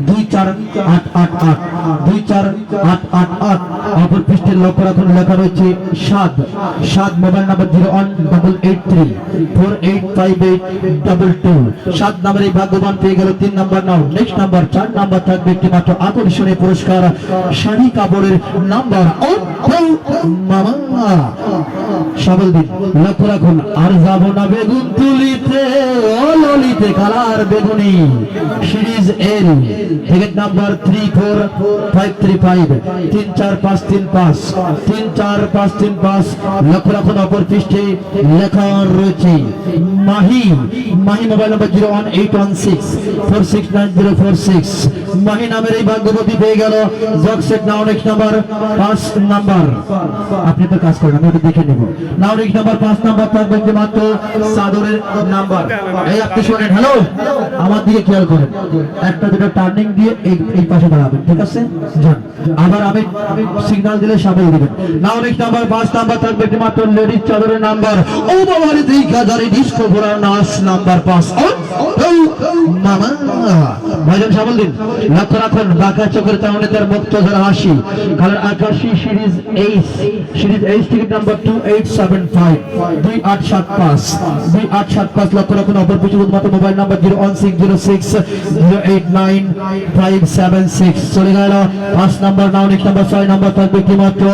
24888 24888। অপর পৃষ্ঠের লক্ষ্য রাখুন লেখা রয়েছে 7 মোবাইল নাম্বার 01883485822। 7 নাম্বার এই ভাগ্যবান পেয়ে গেল 3 নাম্বার। নাও নেক্সট নাম্বার 4 নাম্বার থাকবে একটি মাত্র আকর্ষণীয় পুরস্কার, শাড়ি কাপড়ের নাম্বার। মামা সবল দিন, লক্ষ্য রাখুন। আর যাব না বেগুন তুলিতে ও ললিতে, কালার বেগুনি, সিরিজ এল, টিকিট নাম্বার 34535 34535 34535। লক্ষ্য রাখুন অপর পৃষ্ঠে লেখা রয়েছে মাহি মোবাইল নাম্বার 01816469046। মাহি নামের এই ভাগ্যবতী পেয়ে গেল জকসেট। নাও নেক্সট নাম্বার 5 নাম্বার। আপনি তো কাজ করেন, আমি ওটা দেখে নেব। নাও নেক্সট নাম্বার 5 নাম্বার থাকবে যে মাত্র সাদরের নাম্বার। এই আপনি শোনেন, হ্যালো আমার দিকে খেয়াল করেন, একটা দুটো টার্নিং দিয়ে এই পাশে দাঁড়াবেন, ঠিক আছে? যান, আবার আমি সিগন্যাল দিলে সাবল দিবেন। নাও নেক্সট নাম্বার 5 নাম্বার থাকবে যে মাত্র লেডিস চাদরের নাম্বার। ও বাবারে দিঘাদারি ডিস্কো ঘোড়ার নাচ নাম্বার 5। মামা ভাইজান সাবল দিন, লক্ষ্য রাখুন বাঁকা চোখের চাউনে তার মুক্ত ধারা হাসি, কালার আকাশী, সিরিজ এইচ টিকিট নাম্বার 2875 2875। লক্ষ্য রাখুন অপর পিছু শুধুমাত্র মোবাইল নাম্বার 01606089576। চলে গেল 5 নাম্বার। নাও নেক্সট নাম্বার 6 নাম্বার থাকবে কি মাত্র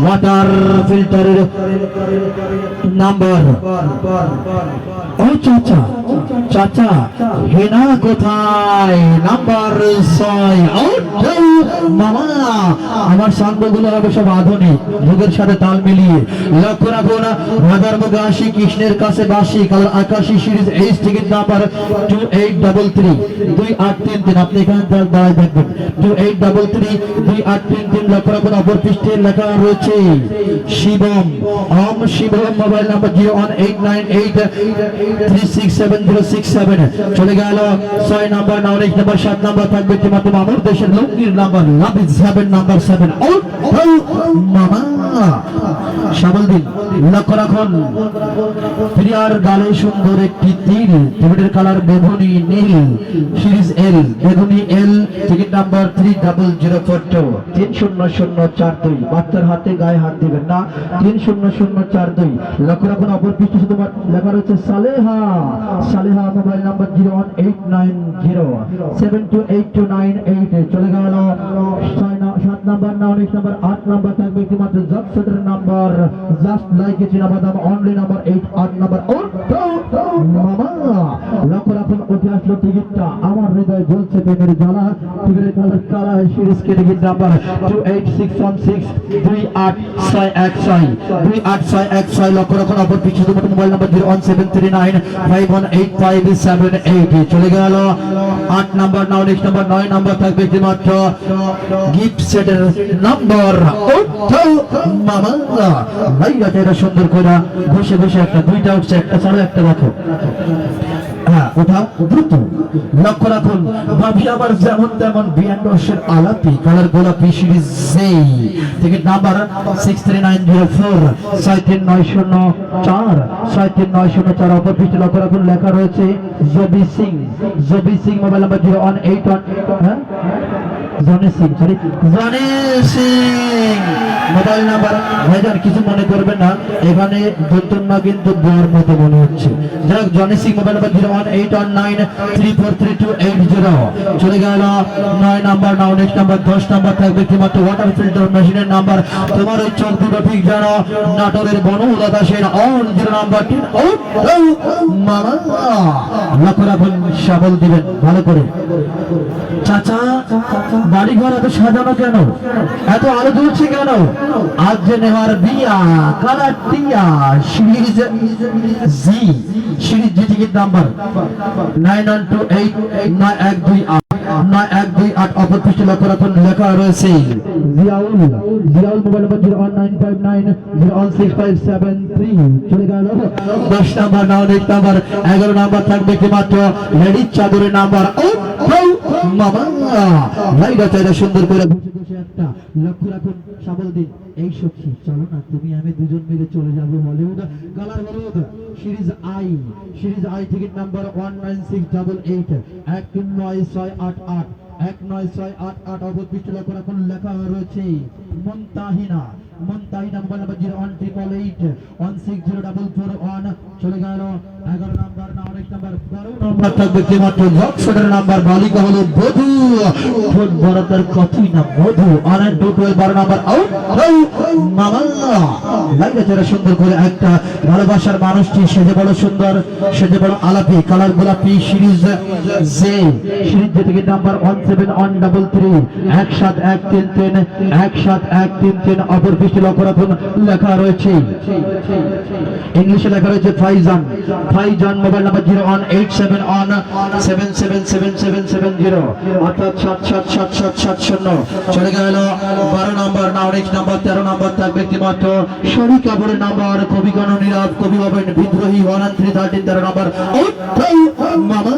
ওয়াটার ফিল্টারের নাম্বার। ও চাচা চাচা হেনা কোথায়? নাম্বার 6। মামা আমার সাঙ্গগুলো হবে সব আধুনিক, যুগের সাথে তাল মিলিয়ে। লক্ষ্য রাখুন রাধার মুখে আসি, কৃষ্ণের কাছে বাসি, কালার আকাশী, সিরিজ এইচ টিকিট নাম্বার 2833 2833। আপনি এখানে দাঁড়ায় দেখবেন 2833 2833। লক্ষ্য রাখুন অপর পৃষ্ঠে লেখা রয়েছে শিবম শিবম মোবাইল নাম্বার 01988367067। চলে গেল 6 নাম্বার। নাও নেক্সট নাম্বার 7 নাম্বার থাকবে তোমাদের মামুর দেশের লঙ্গির নাম্বার নাবিদ 7 নাম্বার 7। মামা সাবল দিন, লক্ষ্য রাখুন প্রিয়ার গালে সুন্দর একটি তিল, টিকিটের কালার বেগুনি নীল, সিরিজ এল বেগুনি এল, টিকিট নাম্বার 300442 30042। বাচ্চার হাতে গায়ে হাত দিবেন না, 30042। লক্ষ্য রাখুন অপর পৃষ্ঠে শুধু লেখা রয়েছে সালেহা মোবাইল নাম্বার 01890728298। চলে গেল 7 নাম্বার। নাও নেক্সট নাম্বার 8 নাম্বার থাকবে একটি মাত্র জকসেটের নাম্বার, জাস্ট লাইক এ চিনাবাদাম অনলি নাম্বার 8 নাম্বার। মামা লক্ষ্য রাখুন উঠে আসলো টিকিটটা, আমার হৃদয় জ্বলছে প্রেমের জ্বালা। টিকিটের কালার কালা, সিরিজ কে টিকিট নাম্বার 28616 28616 28616। লক্ষ্য রাখুন অপর পিছু দুটো মোবাইল নাম্বার 01739518578। চলে গেল 8 নাম্বার। নাও নেক্সট নাম্বার 9 নাম্বার থাকবে একটি মাত্র গিফট সেটের নাম্বার। মামা ভাইয়াটা এটা সুন্দর করে ঘষে ঘষে একটা দুইটা উঠছে, একটা ছাড়া একটা দেখো। হ্যাঁ ওঠা দ্রুত। লক্ষ্য রাখুন ভাবি আবার যেমন তেমন বিয়ান্ডসের আলাপি, কালার গোলাপি, সিরিজ যেই, টিকিট নাম্বার 63904 63904 63904। অপর পৃষ্ঠে লক্ষ্য রাখুন লেখা রয়েছে জবি সিং মোবাইল নাম্বার 018 হ্যাঁ Johnny Singh sorry Johnny Singh mobile number ভাইজান কিছু মনে করবেন না, এখানে দুর্তন্না কিন্তু বর মতো মনে হচ্ছে। যাক জনি সিং মোবাইল নাম্বার 01819343280 চলে গেল 9 নাম্বার। নাও নেক্সট নাম্বার 10 নাম্বার থাকবে একমাত্র ওয়াটার ফিল্টার মেশিনের নাম্বার। তোমার ওই চোখ দুটো ঠিক জানো, নাটোরের বনলতা সেন অন 0 নাম্বার 10 মামা লক্ষ্য রাখুন, সাবল দিবেন ভালো করে। চাচা বাড়ি ঘর এত সাজানো কেন, এত আলো জ্বলছে কেন? আজ যে নেওয়ার বিয়া কালার টিয়া সিরিজ জি, সিরিজ জি টিকিট নাম্বার 9128 অপর পৃষ্ঠে লক্ষ্য রাখুন, লেখা রয়েছে জিয়াউল মোবাইল নাম্বার 01959016573 চলে গেল 10 নাম্বার। নাও নেক্সট নাম্বার 11 নাম্বার থাকবে কি মাত্র লেডিস চাদরের নাম্বার। ও মামা লাইটা চাইটা সুন্দর করে বসে বসে একটা লক্ষ্য রাখুন, সাবল দিন। এই সখী চলো না তুমি আমি দুজন মিলে চলে যাবো হলিউড, কালার হলুদ সিরিজ আই টিকিট নাম্বার 19688 19688 19688 অবধ পৃষ্ঠ লক্ষ্য রাখুন, লেখা রয়েছে মুনতাহিনা মোবাইল নাম্বার 01388160441 চলে গেল 11 নাম্বার। না অনেক নাম্বার 12 নাম্বার থাকবে কি মাত্র লক্ষ্যের নাম্বার বালিকা হলো বধু, ফোন বরাবর কতই না মধু অনেক 12 নাম্বার আউট মামা লাইটা যারা সুন্দর করে একটা ভালোবাসার মানুষটি সেজে বড় সুন্দর, সেজে বড় আলাপি কালার গোলাপি সিরিজ জে টিকিট নাম্বার 17133 17133 অপর পৃষ্ঠে লক্ষ্য রাখুন, লেখা রয়েছে ইংলিশে লেখা রয়েছে ফাইজান মোবাইল নাম্বার 01871777770 অর্থাৎ 777770 চলে গেল 12 নাম্বার। নাও নেক্সট নাম্বার 13 নাম্বার থাকবে একমাত্র শরীর কাপড়ের নাম্বার কবি গণ নীরব কবি হবেন বিদ্রোহী 113 13 নাম্বার মামা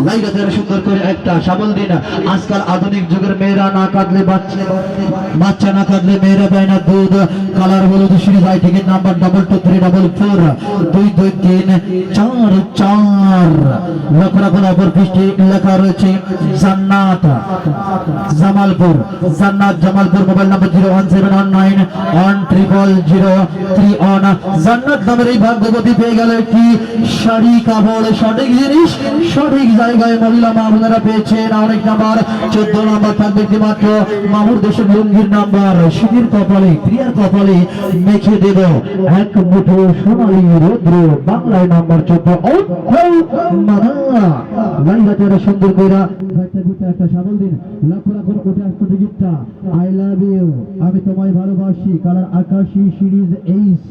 লাইটা যারা সুন্দর করে একটা সাবল দিন। আজকাল আধুনিক যুগের মেয়েরা না কাঁদলে বাচ্চা না কাঁদলে মেয়েরা দেয় না দুধ, কালার হলুদ সিরিজ আই টিকিট নাম্বার 223444 22344 লক্ষ্য রাখুন, অপর পৃষ্ঠে লেখা রয়েছে জান্নাত জামালপুর মোবাইল নাম্বার 01719100003 জান্নাত নামের এই ভাগ্যবতী পেয়ে গেল একটি শাড়ি কাপড়, সঠিক জিনিস সঠিক জায়গায় মহিলা মা বোনেরা পেয়েছেন। অনেক নাম্বার 14 নাম্বার থাকবে মাত্র মামুর দেশের লুঙ্গির নাম্বার, শীতের কপালে প্রিয়ার কপালে মেখে দেব এক মুঠো সোনালী রৌদ্র, বাংলায় নাম্বার 14 সুন্দর করে একটা সাবল দিন। লক্ষ্য রাখুন ওটা একটা টিকিটটা আই লাভ ইউ আমি তোমায় ভালোবাসি কালার আকাশী সিরিজ এইচ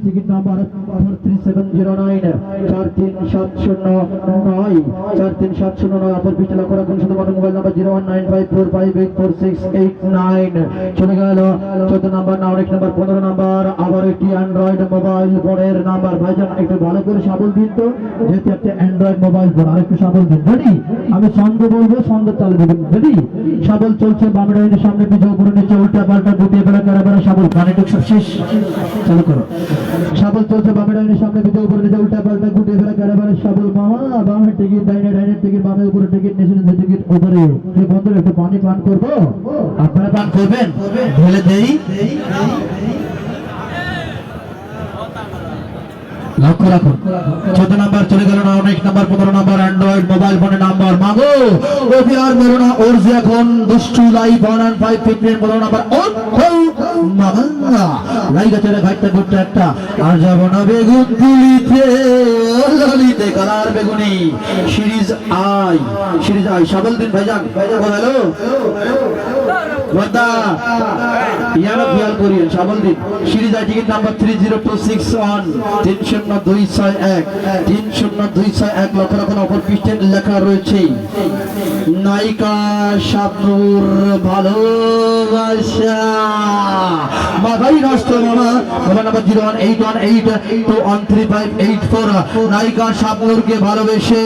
টিকিট নাম্বার 43709 43709 অপর পৃষ্ঠে লক্ষ্য রাখুন, শুধুমাত্র মোবাইল নাম্বার 01954584689 চলে গেল 14 নাম্বার। না অনেক নাম্বার 15 নাম্বার আবার একটি অ্যান্ড্রয়েড মোবাইল ফোনের নাম্বার। ভাইজান একটু ভালো করে সাবল দিন তো, যেহেতু একটা অ্যান্ড্রয়েড মোবাইল ফোন আরেকটু সাবল দিন। রেডি? আমি ছন্দ বলবো, ছন্দ তালে দেবেন। রেডি? সাবল চলছে বাম ডাইনের সামনে পিছু উপরে নিচে উল্টা পাল্টা গুটিয়ে বেড়া কারা বেড়া সাবল গানে টুক সব শেষ চালু করো। সাবল চলছে বাম ডাইনের সামনে পিছু উপরে নিচে উল্টা পাল্টা গুটিয়ে বেড়া কারা বেড়া সাবল মামা বামে টিকিট ডাইনের টিকিট বামে উপরে টিকিট নিচে টিকিট উপরে। এই বন্ধুরা একটু পানি পান করবো, আপনারা পান করবেন? ঢেলে দেই। লক্ষ্য রাখুন 14 নাম্বার চলে গেল। না অনেক নাম্বার 15 নাম্বার অ্যান্ড্রয়েড মোবাইল ফোনের নাম্বার মাগো ওকে আর মেরো না ওর যে এখন দুষ্টু লাইভ 115 15 নাম্বার মামা লাইগা চলে ঘাটতে ঘুরতে একটা আর যাব না বেগুন তুলিতে ললিতে কালার বেগুনি সিরিজ আই সাবল দিন ভাইজান। হ্যালো ওয়াদা ইয়ারা খেয়াল করিয়েন সাবল দিন। সিরিজ আই টিকিট নাম্বার 30261 30261 লক্ষ রাখুন, অপর পৃষ্ঠে লেখা রয়েছে নায়িকা শাবনূর ভালোবাসা মাথাই নষ্ট মামা। মোবাইল নাম্বার 01818213584 নায়িকা শাবনূরকে ভালোবেসে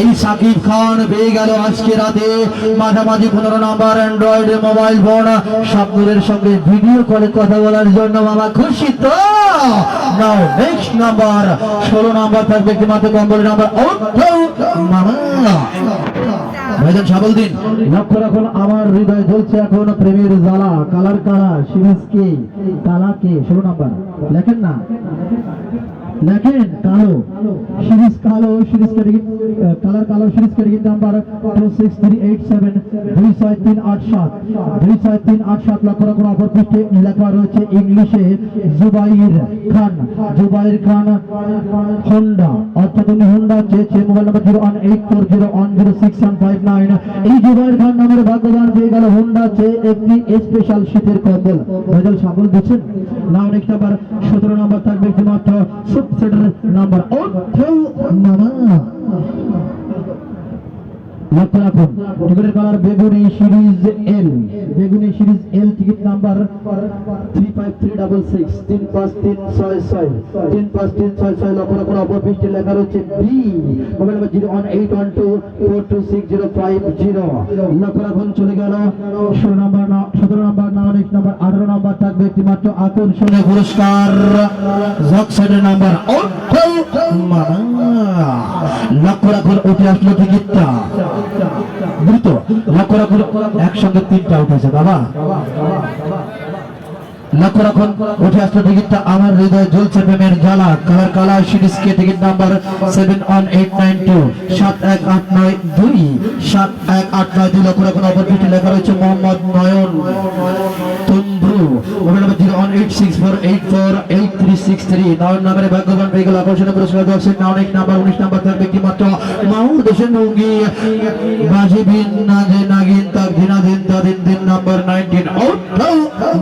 এই সাকিব খান পেয়ে গেল আজকে রাতে মাঝামাঝি 15 নাম্বার অ্যান্ড্রয়েড মোবাইল ফোন শাবনূরের সঙ্গে ভিডিও কলে কথা বলার জন্য মামা খুশি তো? নাও নেক্সট নাম্বার 16 নাম্বার থাকবে একটি মাত্র কম্বলের নাম্বার মামা ভাইজান সাবল দিন। লক্ষ্য রাখুন আমার হৃদয় জ্বলছে এখন প্রেমের জ্বালা, কালার কালা সিরিজ কে, কালা কে 16 নাম্বার লেখেন না, লেখেন কালো সিরিজ, কালো সিরিজ কালার কালো সিরিজ ক্যাটাগরি নাম্বার 26387 26387 26387। লক্ষ্য রাখুন অপর পৃষ্ঠে লেখা রয়েছে ইংলিশে জুবাইর খান, জুবাইর খান হোন্ডা, অর্থাৎ উনি হোন্ডা চেয়েছে। Mobile number 01840106159। এই জুবাইর খান নামের ভাগ্যবান পেয়ে গেল হোন্ডা চেয়ে একটি স্পেশাল শীতের কম্বল। ভাইজান সাবল দিচ্ছেন না। অনেক নাম্বার 17 নাম্বার থাকবে একটি মাত্র সেটের নাম্বার। লক্ষ্য রাখুন টিকিটের কালার বেগুনি সিরিজ এল, বেগুনি সিরিজ এল টিকিট নাম্বার 35366 35366 35366। লক্ষ্য রাখুন অপর পৃষ্ঠে লেখা রয়েছে বি, মোবাইল নাম্বার 01812426050। লক্ষ্য রাখুন চলে গেল 16 নাম্বার না, 17 নাম্বার না, অনেক নাম্বার 18 নাম্বার থাকবে একটি মাত্র আকর্ষণীয় পুরস্কার জক সাইডের নাম্বার। লক্ষ্য রাখুন উঠে আসলো টিকিটটা দ্রুত। লক্ষ্য রাখুন একসঙ্গে 3টা উঠেছে বাবা। লক্ষ্য রাখুন উঠে আসলো টিকিটটা আমার হৃদয় জ্বলছে প্রেমের জ্বালা, কালার কালা সিরিজ কে টিকিট নাম্বার 71892 71892 71892। লক্ষ্য রাখুন অপর পৃষ্ঠে লেখা রয়েছে মোহাম্মদ নয়ন তন্দ্রু, মোবাইল নাম্বার 01864848363। নয়ন নামের ভাগ্যবান পেয়ে গেল আকর্ষণীয় পুরস্কার দর্শক না। অনেক নাম্বার 19 নাম্বার থাকবে একটি মাত্র মাউর দেশের নঙ্গি বাজিবিন নাজে নাগিন তাক দিনাদিন তাদিন দিন নাম্বার 19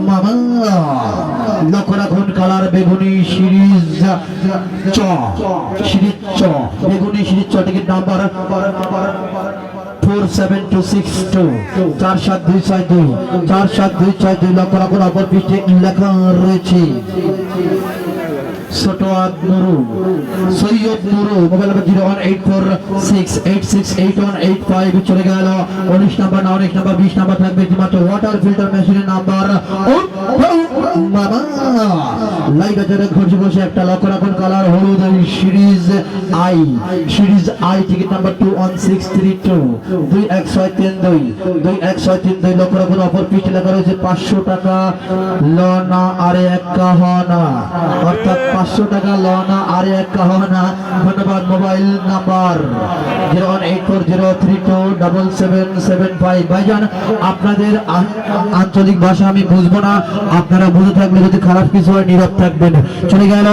মামা। লক্ষ্য রাখুন কালার বেগুনি সিরিজ চ, সিরিজ চ, বেগুনি সিরিজ চ টিকিট নাম্বার 47262 47262 47262। লক্ষ্য রাখুন অপর পৃষ্ঠে লেখা রয়েছে সটোয়াদ নুরু, সৈয়দ নুরু, মোবাইল নাম্বার 01846868185। চলে গেল 19 নাম্বার না, অনেক নাম্বার 20 নাম্বার থাকবে মাত্র ওয়াটার ফিল্টার মেশিনের নাম্বার মামা। লাইভ বাজারে ঘুরছে বসে একটা। লক্ষ্য রাখুন কালার হলুদ series I, series I ticket number 21632 21632 21632। লক্ষ্য রাখুন অপর পৃষ্ঠে লেখা রয়েছে 500 টাকা লনা আরে এক কাহনা, অর্থাৎ 500 টাকা লনা আর এক কাহনা। ধন্যবাদ। Mobile number 01840327775। ভাইজান আপনাদের আঞ্চলিক ভাষা আমি বুঝবো না, আপনারা বুঝে থাকলে যদি খারাপ কিছু হয় নীরব থাকবেন। চলে গেল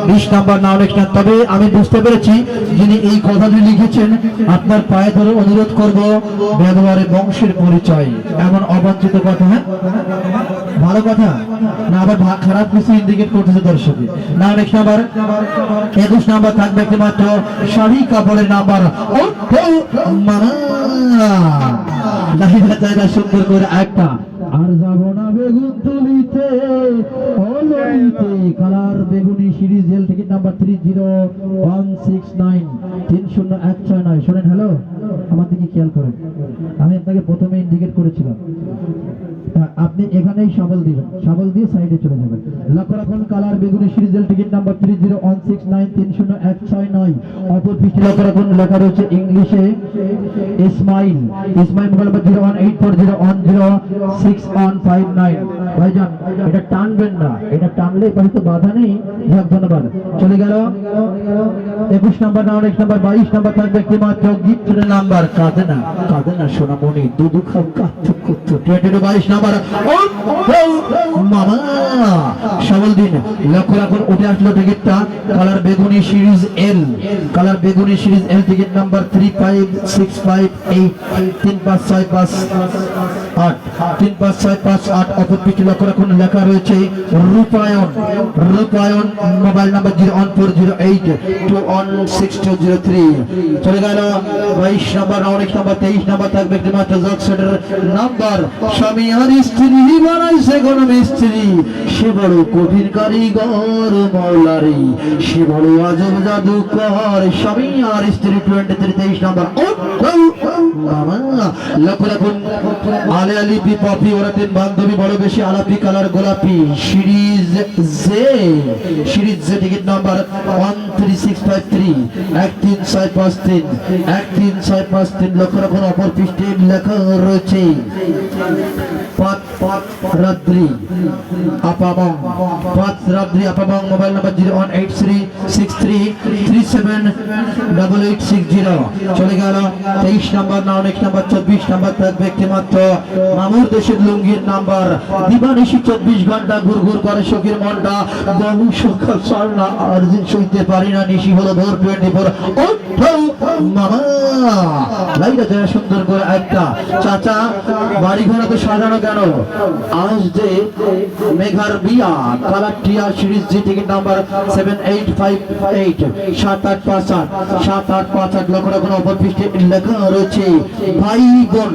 20 নাম্বার না, অনেক না, তবে আমি বুঝতে পেরেছি যিনি এই কথাটি লিখেছেন আপনার পায়ে ধরে অনুরোধ করব ব্যবহারে বংশের পরিচয়, এমন অবাঞ্ছিত কথা হ্যাঁ ভালো কথা না, আবার খারাপ কিছু ইন্ডিকেট করতেছে দর্শকে না। অনেক নাম্বার 21 নাম্বার থাকবে একটি মাত্র শাড়ি কাপড়ের নাম্বার। সুন্দর করে একটা আর যাব না বেগুন তুলিতে অলইতে, কালার বেগুনি সিরিজ এল টিকিট নাম্বার 30169 30169। শোনেন হ্যালো, আমার দিকে খেয়াল করেন, আমি আপনাকে প্রথমে ইন্ডিকেট করেছিলাম, আপনি এখানেই সাবল দিবেন, সাবল দিয়ে সাইডে চলে যাবেন। লক্ষ্য রাখুন কালার বেগুনি সিরিজ এল টিকিট নাম্বার 30169 30169। অপর পৃষ্ঠে লক্ষ্য রাখুন লেখা রয়েছে ইংলিশে ইসমাইল, ইসমাইল, মোবাইল নাম্বার 01840106159। ভাইজান এটা টানবেন না, এটা টানলে পাশে তো বাধা নেই। যাক ধন্যবাদ। চলে গেল 21 নাম্বার না, অনেক নাম্বার 22 নাম্বার থাকবে একটি মাত্র গিফটের নাম্বার। কাঁদে না সোনামণি দুদু খাও কাচ্চু কুচ্চু 22 নাম্বার মামা সাবল দিন। লক্ষ্য রাখুন উঠে আসলো টিকিটটা কালার বেগুনি সিরিজ এল, কালার বেগুনি সিরিজ এল টিকিট নাম্বার 35658 35658 35658। অপর পিঠে লক্ষ্য রাখুন লেখা রয়েছে রূপায়ণ, রূপায়ণ, মোবাইল নাম্বার 01408216203। চলে গেল 22 নাম্বার, অনেক নাম্বার 23 নাম্বার থাকবে একটি মাত্র জক সেটের নাম্বার। স্বামী আর স্ত্রী বানাইছে কোন মিস্ত্রি, সে বড় কঠিন কারিগর মৌলারি, সে বড় আজব জাদুকর। স্বামী আর স্ত্রী 23 নাম্বার। লক্ষ্য রাখুন আলে আলি পপি পপি ওরা তিন বান্ধবী বড় বেশি আলাপি কালার গোলাপি সিরিজ জে টিকিট নাম্বার 13653 13653 13653 লক্ষ রাখুন অপর পৃষ্ঠে লেখা রয়েছে রাত্রি আপাবং মোবাইল নাম্বার 018363378860 চলে গেল 23 নাম্বার না অনেক নাম্বার 24 নাম্বার থাকবে একটি মাত্র মামুর দেশের লুঙ্গির নাম্বার দিবানিশি 24 ঘন্টা ঘুরঘুর করে শোকের মনটা বহু সকাল সরনা আর্জিন সইতে পারি না নিশি হলো ভোর 24 মামা লাইটা যারা সুন্দর করে একটা চাচা বাড়ি ঘর তো সাজানো কেন আজ যে মেঘার বিয়া কালার টিয়া সিরিজ জি টিকিট নাম্বার 7858 7858 লক্ষ রাখুন অপর পৃষ্ঠে লেখা রয়েছে ভাই বোন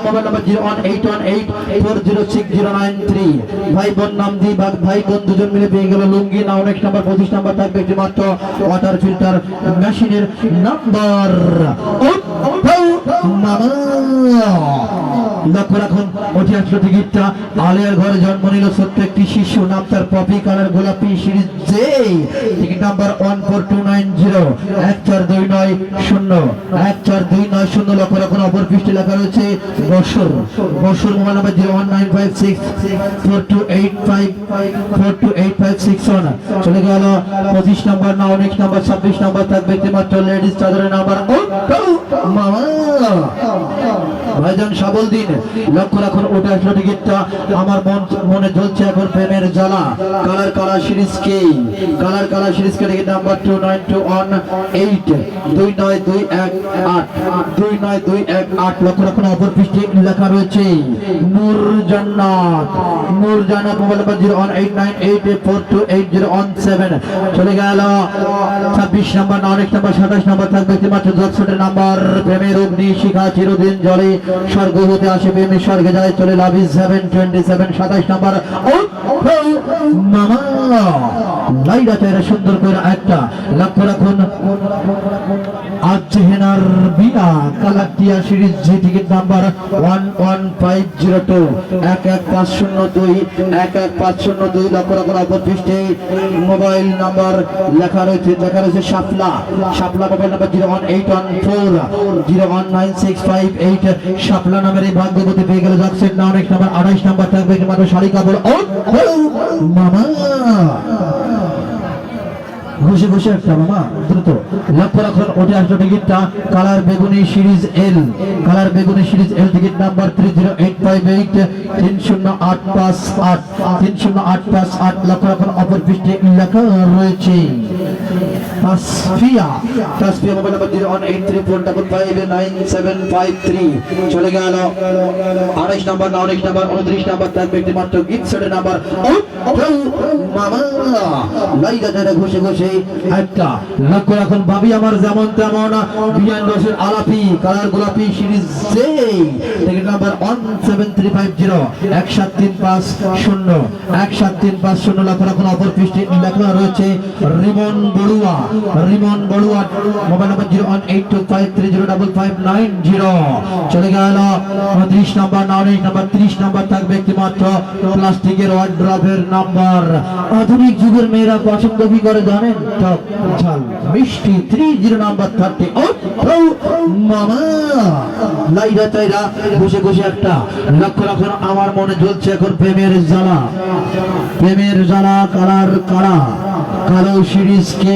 মোবাইল নাম্বার 01818406093 ভাই বোন নাম দিয়ে ভাই বোন দুজন মিলে পেয়ে গেল লুঙ্গি না অনেক নাম্বার 25 নাম্বার থাকবে একটি মাত্র ওয়াটার ফিল্টার মেশিনের নাম্বার লক্ষ্য রাখুন অতি আসলো টিকিটটা আলিয়ার ঘরে জন্ম নিল ছোট্ট একটি শিশু নাম তার পপি কালার গোলাপি সিরিজ জে টিকিট নাম্বার 14290 14290 লক্ষ্য রাখুন অপর পৃষ্ঠে লেখা রয়েছে বছর মোবাইল নাম্বার 01956428561 চলে গেল 25 নাম্বার না অনেক নাম্বার 26 নাম্বার থাকবে মাত্র লেডিস চাদরের নাম্বার মামা ভাইজান সাবল দিন লক্ষ্য রাখুন ওটা আসলো টিকিটটা আমার মনে জ্বলছে এখন প্রেমের জ্বালা কালার সিরিজ কে টিকিট নাম্বার 29218 29218 লক্ষ্য রাখুন অপর পৃষ্ঠে লেখা রয়েছে নূর জান্নাত মোবাইল নাম্বার 01898428017 চলে গেল 26 নাম্বার না অনেক নাম্বার 27 নাম্বার থাকবে মাত্র 10 নাম্বার প্রেমের অগ্নি শিখা চিরদিন জলে স্বর্গ হতে আসে প্রেমী স্বর্গে যায় চলে লাভ ইজ 727 27 নাম্বার মামা লাইডা চাইরা সুন্দর করে একটা লক্ষ্য রাখুন আজ হেনার বিনা কালাটিয়া সিরিজ জি টিকিট নাম্বার 11502 11502 লক্ষ্য রাখুন অপর পৃষ্ঠে মোবাইল নাম্বার লেখা রয়েছে শাপলা মোবাইল নাম্বার 018101965 শাপলা নামের এই ভাগ্যবতী পেয়ে গেল যাচ্ছেন না অনেক নাম্বার 28 নাম্বার থাকবে মাত্র শাড়ি কাপড় মামা ঘুষে একটা মামা দ্রুত লক্ষ্য রাখুন ওটি আসলো টিকিটটা কালার বেগুনি সিরিজ এল টিকিট নাম্বার 30858 30858 লক্ষ্য রাখুন অপর পৃষ্ঠে লেখা রয়েছে তাসফিয়া মোবাইল নাম্বার 01834559753 চলে গেল 28 নাম্বার না অনেক নাম্বার 29 নাম্বার থাকবে একটি মাত্র গিফট সেটের নাম্বার মামা লাইগা যারা ঘুষে একটা লক্ষ্য রাখুন ভাবি আমার যেমন তেমন বিয়ান রসের আলাপি কালার গোলাপি সিরিজ জে টিকিট নাম্বার 17350 17350 লক্ষ্য রাখুন অপর পৃষ্ঠে লেখা রয়েছে রিমন বড়ুয়া মোবাইল নাম্বার 01825305590 চলে গেল 30 নাম্বার না অনেক নাম্বার 30 নাম্বার থাকবে একটি মাত্র প্লাস্টিকের ওয়ার্ড্রপের নাম্বার আধুনিক যুগের মেয়েরা পছন্দ কি করে জানেন টক ঝাল মিষ্টি 30 নাম্বার 30 মামা লাইরা চাইরা বসে একটা লক্ষ্য রাখুন আমার মনে জ্বলছে এখন প্রেমের জ্বালা কালো সিরিজ কে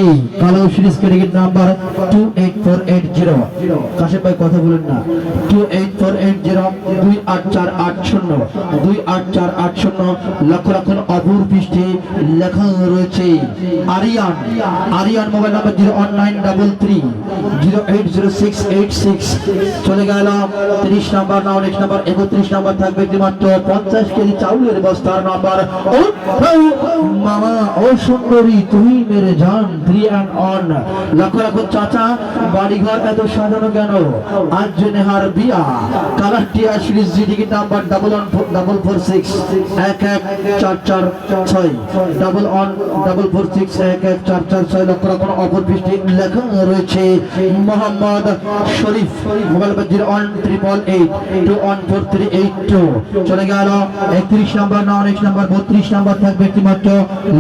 টিকিট নাম্বার 28480 কাশে ভাই কথা বলেন না 28480 28480 লক্ষ্য রাখুন অপর পৃষ্ঠে লেখা রয়েছে আরিয়ান মোবাইল নাম্বার 01933080686 চলে গেল 30 নাম্বার না অনেক নাম্বার 31 নাম্বার থাকবে মাত্র 50 কেজি চাউলের বস্তার নাম্বার মামা ও সুন্দরী তুই মেরে জান 3 and on লক্ষ্য রাখুন চাচা বাড়িঘর এত সাজানো কেন আজ নেহার বিয়া কালার টিয়া সিরিজ জি টিকিট নাম্বার 1146 1146 লক্ষ রাখুন অপর পৃষ্ঠে লেখা রয়েছে মোহাম্মদ শরীফ মোবাইল নাম্বার 01888214382 চলে গেল 31 নাম্বার 19 নাম্বার 32 নাম্বার থাকবে একটিমাত্র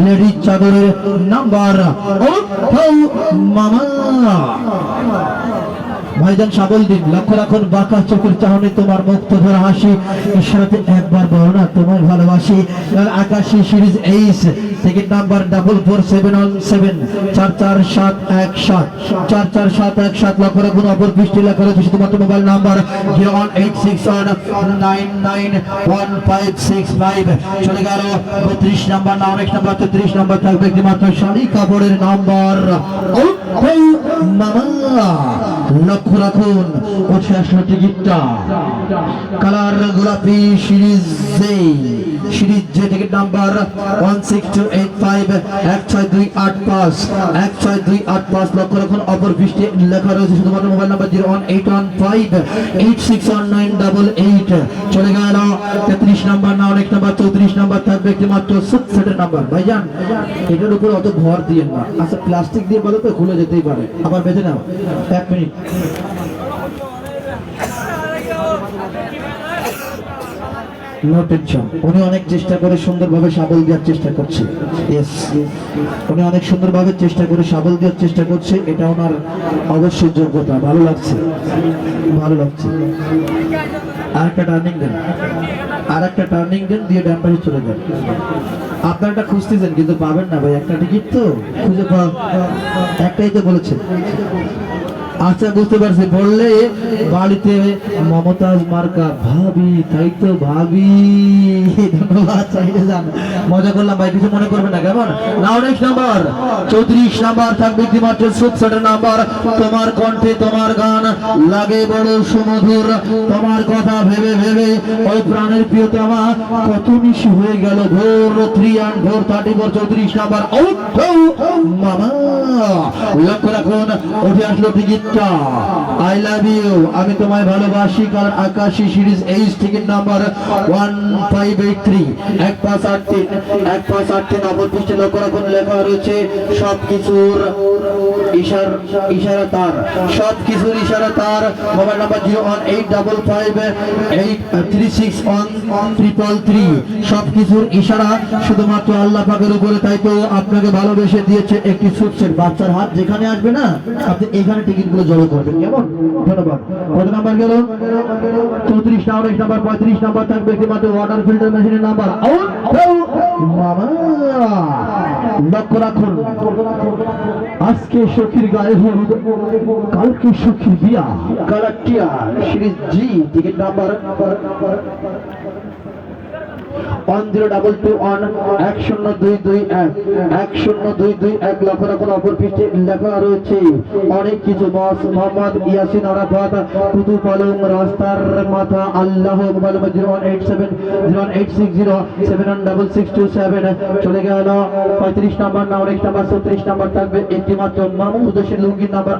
লেডিজ চাদরের নাম্বার ও মামা ভাইজান সাবল দিন লক্ষ্য রাখুন বাঁকা চোখের চাহনি তোমার মুক্ত ধরা হাসি ঈশ্বরতে একবার বলো না তোমায় ভালোবাসি আকাশী সিরিজ এইস টিকিট নাম্বার 44717 44717 44717 লক্ষ্য রাখুন অপর পৃষ্ঠে লেখা রয়েছে শুধুমাত্র মোবাইল নাম্বার 01861991565 চলে গেল 32 নাম্বার না অনেক নাম্বার 33 নাম্বার থাকবে একটিমাত্র শাড়ি কাপড়ের নাম্বার ও মামা লক্ষ্য রাখুন উঠে আসলো টিকিটটা কালার গোলাপি সিরিজ যে টিকিট নাম্বার 16285 16285 লক্ষ্য রাখুন অপর পৃষ্ঠে লেখা রয়েছে শুধুমাত্র মোবাইল নাম্বার 01815866988 চলে গেল 33 নাম্বার না অনেক নাম্বার 34 নাম্বার থাকবে একটি মাত্র সেটের নাম্বার ভাইজান এটার উপর অত ভর দিয়ে না আচ্ছা প্লাস্টিক দিয়ে বলো তো খুলে যেতেই পারে আবার বেঁধে নাও 1 মিনিট নো টেনশন উনি অনেক চেষ্টা করে সুন্দরভাবে সাবল দেওয়ার চেষ্টা করছে ইয়েস উনি অনেক সুন্দরভাবে চেষ্টা করে সাবল দেওয়ার চেষ্টা করছে এটা ওনার অবশ্যই যোগ্যতা ভালো লাগছে আরেকটা টার্নিং দেন দিয়ে ডান পাশে চলে যান আপনারটা খুঁজতেছেন কিন্তু পাবেন না ভাই একটা টিকিট তো খুঁজে পাওয়া একটাই তো বলেছেন আচ্ছা বুঝতে পারছি বললে বাড়িতে মমতাজ মার্কা ভাবি তাই তো ভাবি ধন্যবাদ চাইলে যান মজা করলাম ভাই কিছু মনে করবে না কেমন নাও নেক্সট নাম্বার 34 নাম্বার থাকবে একমাত্র সুপসেটের নাম্বার তোমার কণ্ঠে তোমার গান লাগে বড় সুমধুর তোমার কথা ভেবে ভেবে ওই প্রাণের প্রিয়তমা কত নিশি হয়ে গেল ভোর 3 and ভোর 34 নাম্বার মামা লক্ষ্য রাখুন উঠে আসলো টিকিট I love you আমি তোমায় ভালোবাসি কারণ আকাশী সিরিজ এইচ টিকিট নাম্বার 1583 1583 অপর পৃষ্ঠে লক্ষ্য রাখুন লেখা রয়েছে সবকিছুর ইশারা তার মোবাইল নাম্বার 01855836133 সবকিছুর ইশারা শুধুমাত্র আল্লাহ পাকের উপরে তাই তো আপনাকে ভালোবেসে দিয়েছে একটি সুপসেট বাচ্চার হাত যেখানে আসবে না আপনি এখানে টিকিট গুলো জড়ো করবেন কেমন ধন্যবাদ কত নাম্বার গেল 34 নাম্বার 35 নাম্বার থাকবে একমাত্র ওয়াটার ফিল্টার মেশিনের নাম্বার মামা লক্ষ্য রাখুন আজকে সখীর গায়ে হলুদ কালকে সখীর বিয়া কালাটিয়া সিরিজ জি টিকিট নাম্বার 10221 লক্ষ্য রাখুন অপর পৃষ্ঠে লেখা রয়েছে অনেক কিছু বস মোহাম্মদ ইয়াসিন আরাফাত কুতুব আলম রাস্তার মাথা আল্লাহ মোবাইল নাম্বার 01860 চলে গেল 35 নাম্বার না অনেক নাম্বার 36 নাম্বার থাকবে একটি মাত্র মামুদ হোসেন লুঙ্গির নাম্বার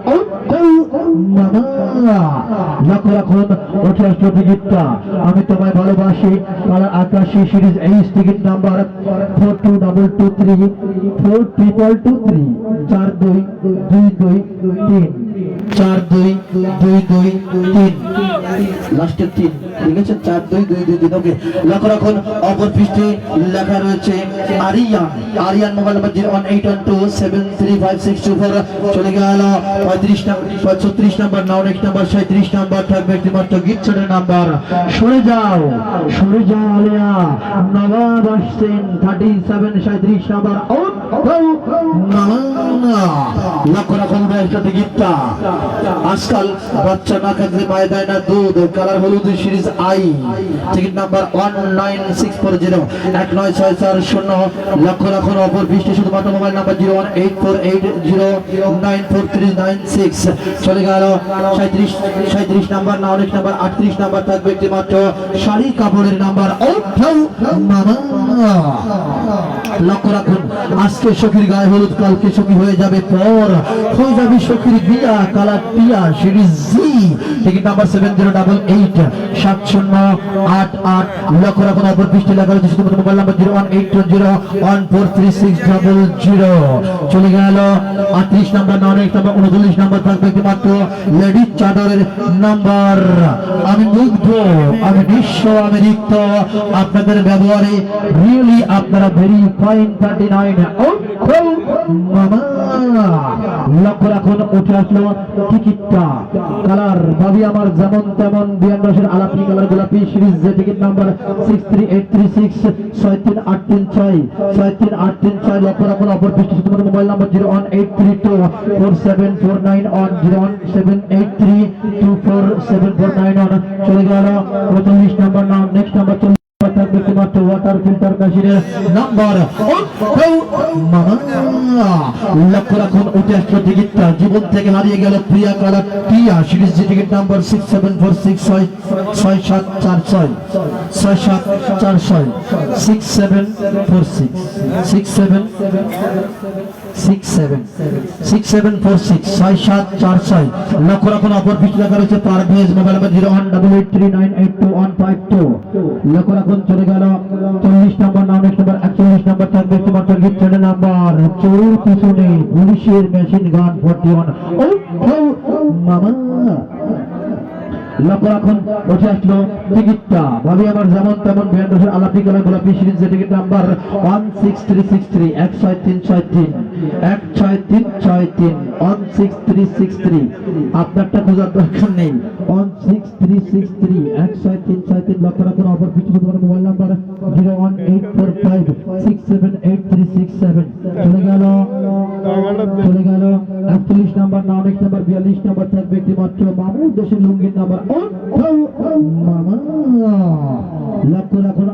লক্ষ্য রাখুন উঠে আসলো টিকিটটা আমি তোমায় ভালোবাসি কালার আকাশী সিরিজ এইচ টিকিট নাম্বার 4223 4223 4223 লাস্টের 3 ঠিক আছে 4223 ওকে লক্ষ্য রাখুন অপর পৃষ্ঠে লেখা রয়েছে আরিয়ান মোবাইল নাম্বার 018273564 চলে গেল 36 নাম্বার না অনেক নাম্বার 37 নাম্বার থাকবে একটি মাত্র গিফটের নাম্বার সরে যাও আলিয়া নবাব আসছেন 37 নাম্বার লক্ষ্য রাখুন একটা গিফটটা আজকাল বাচ্চা না খাইতে পায় দেয় না দুধ কালার হলুদ সিরিজ আই টিকিট নাম্বার 19640 1964 লক্ষ্য রাখুন অপর পৃষ্ঠে শুধুমাত্র মোবাইল নাম্বার 01848094396 চলে গেল 37 নাম্বার না অনেক নাম্বার 38 নাম্বার থাকবে একটি মাত্র শাড়ি কাপড়ের নাম্বার লক্ষ্য রাখুন আজকে সখীর গায়ে হলুদ, কালকে সখী হয়ে যাবে পর, হয়ে যাবে সখীর বিয়া, কালার টিয়া সিরিজ জি, টিকিট নাম্বার 7088 7088। লক্ষ্য রাখুন অপর পৃষ্ঠে লেখা রয়েছে শুধুমাত্র মোবাইল নাম্বার 01820143600। চলে গেল 38 নাম্বার, 39 নাম্বার, 39 নাম্বার থাকবে মাত্র লেডিস চাদরের নাম্বার। আমি মুগ্ধ, আমি নিঃস্ব, আমি রিক্ত আপনাদের ব্যবহারে, রিয়েলি আপনারা ভেরি ফাইন। 39 মামা লক্ষ্য রাখুন উঠে আসলো টিকিটটা, কালার ভাবি আমার যেমন তেমন, বিয়ান্নসের আলাপি কালার গোলাপি সিরিজ যে টিকিট নাম্বার 63836 63836 63836। লক্ষ্য রাখুন অপর পৃষ্ঠে শুধুমাত্র মোবাইল নাম্বার 018324749 01783247491। চলে গেল 39 নাম্বার নাম, নেক্সট নাম্বার থাকবে মাত্র ওয়াটার ফিল্টার মেশিনের নাম্বার। লক্ষ্য রাখুন উঠে আসলো টিকিটটা, জীবন থেকে হারিয়ে গেল প্রিয়া কালার টিয়া সিরিজ যে টিকিট নাম্বার 6746 6746 6746 6746 6746। লক্ষ্য রাখুন অপর পিছনে লেখা রয়েছে পারভেজ, মোবাইল নাম্বার 01883982152। লক্ষ্য রাখুন চলে গেল 40 নাম্বার, নাম নেক্সট নাম্বার 41 নাম্বার থাকবে মাত্র গিফট নাম্বার, চোর পিছনে পুলিশের মেশিন গান 41। মামা লক্ষ্য রাখুন উঠে আসলো টিকিটটা, ভাবি আমার যেমন তেমন, বিয়ান্নসের আলাপি কালার গোলাপি সিরিজ যে টিকিট নাম্বার 16363 16363 16363 16363। আপনারটা খোঁজার দরকার নেই, 16363 16363। লক্ষ্য রাখুন অপর পিছনে মোবাইল নাম্বার 01845678367। চলে গেল 41 নাম্বার, নাম নেক্সট নাম্বার 42 নাম্বার থাকবে একটি মাত্র মামুর দেশের লুঙ্গির নাম্বার। মামা লক্ষ্য রাখুন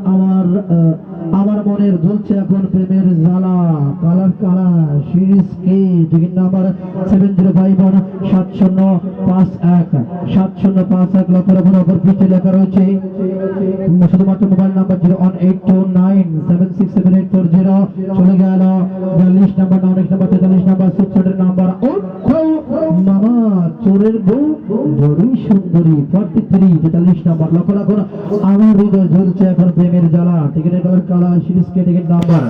আমার মনের জ্বলছে এখন প্রেমের জ্বালা, কালার কালার সিরিজ কে টিকিট নাম্বার 7051 7051 7051। লক্ষ্য রাখুন অপর পৃষ্ঠে লেখা রয়েছে শুধুমাত্র মোবাইল নাম্বার 01829767840। চলে গেল 42 নাম্বার, নাম নেক্সট নাম্বার 43 নাম্বার, সুপারের নাম্বার। মামা চোরের বউ বড়ই সুন্দরী 43 43 নাম্বার। লক্ষ্য রাখুন আমার হৃদয় জ্বলছে এখন প্রেমের জ্বালা, টিকিটের কালার কালা সিরিজ কে টিকিট নাম্বার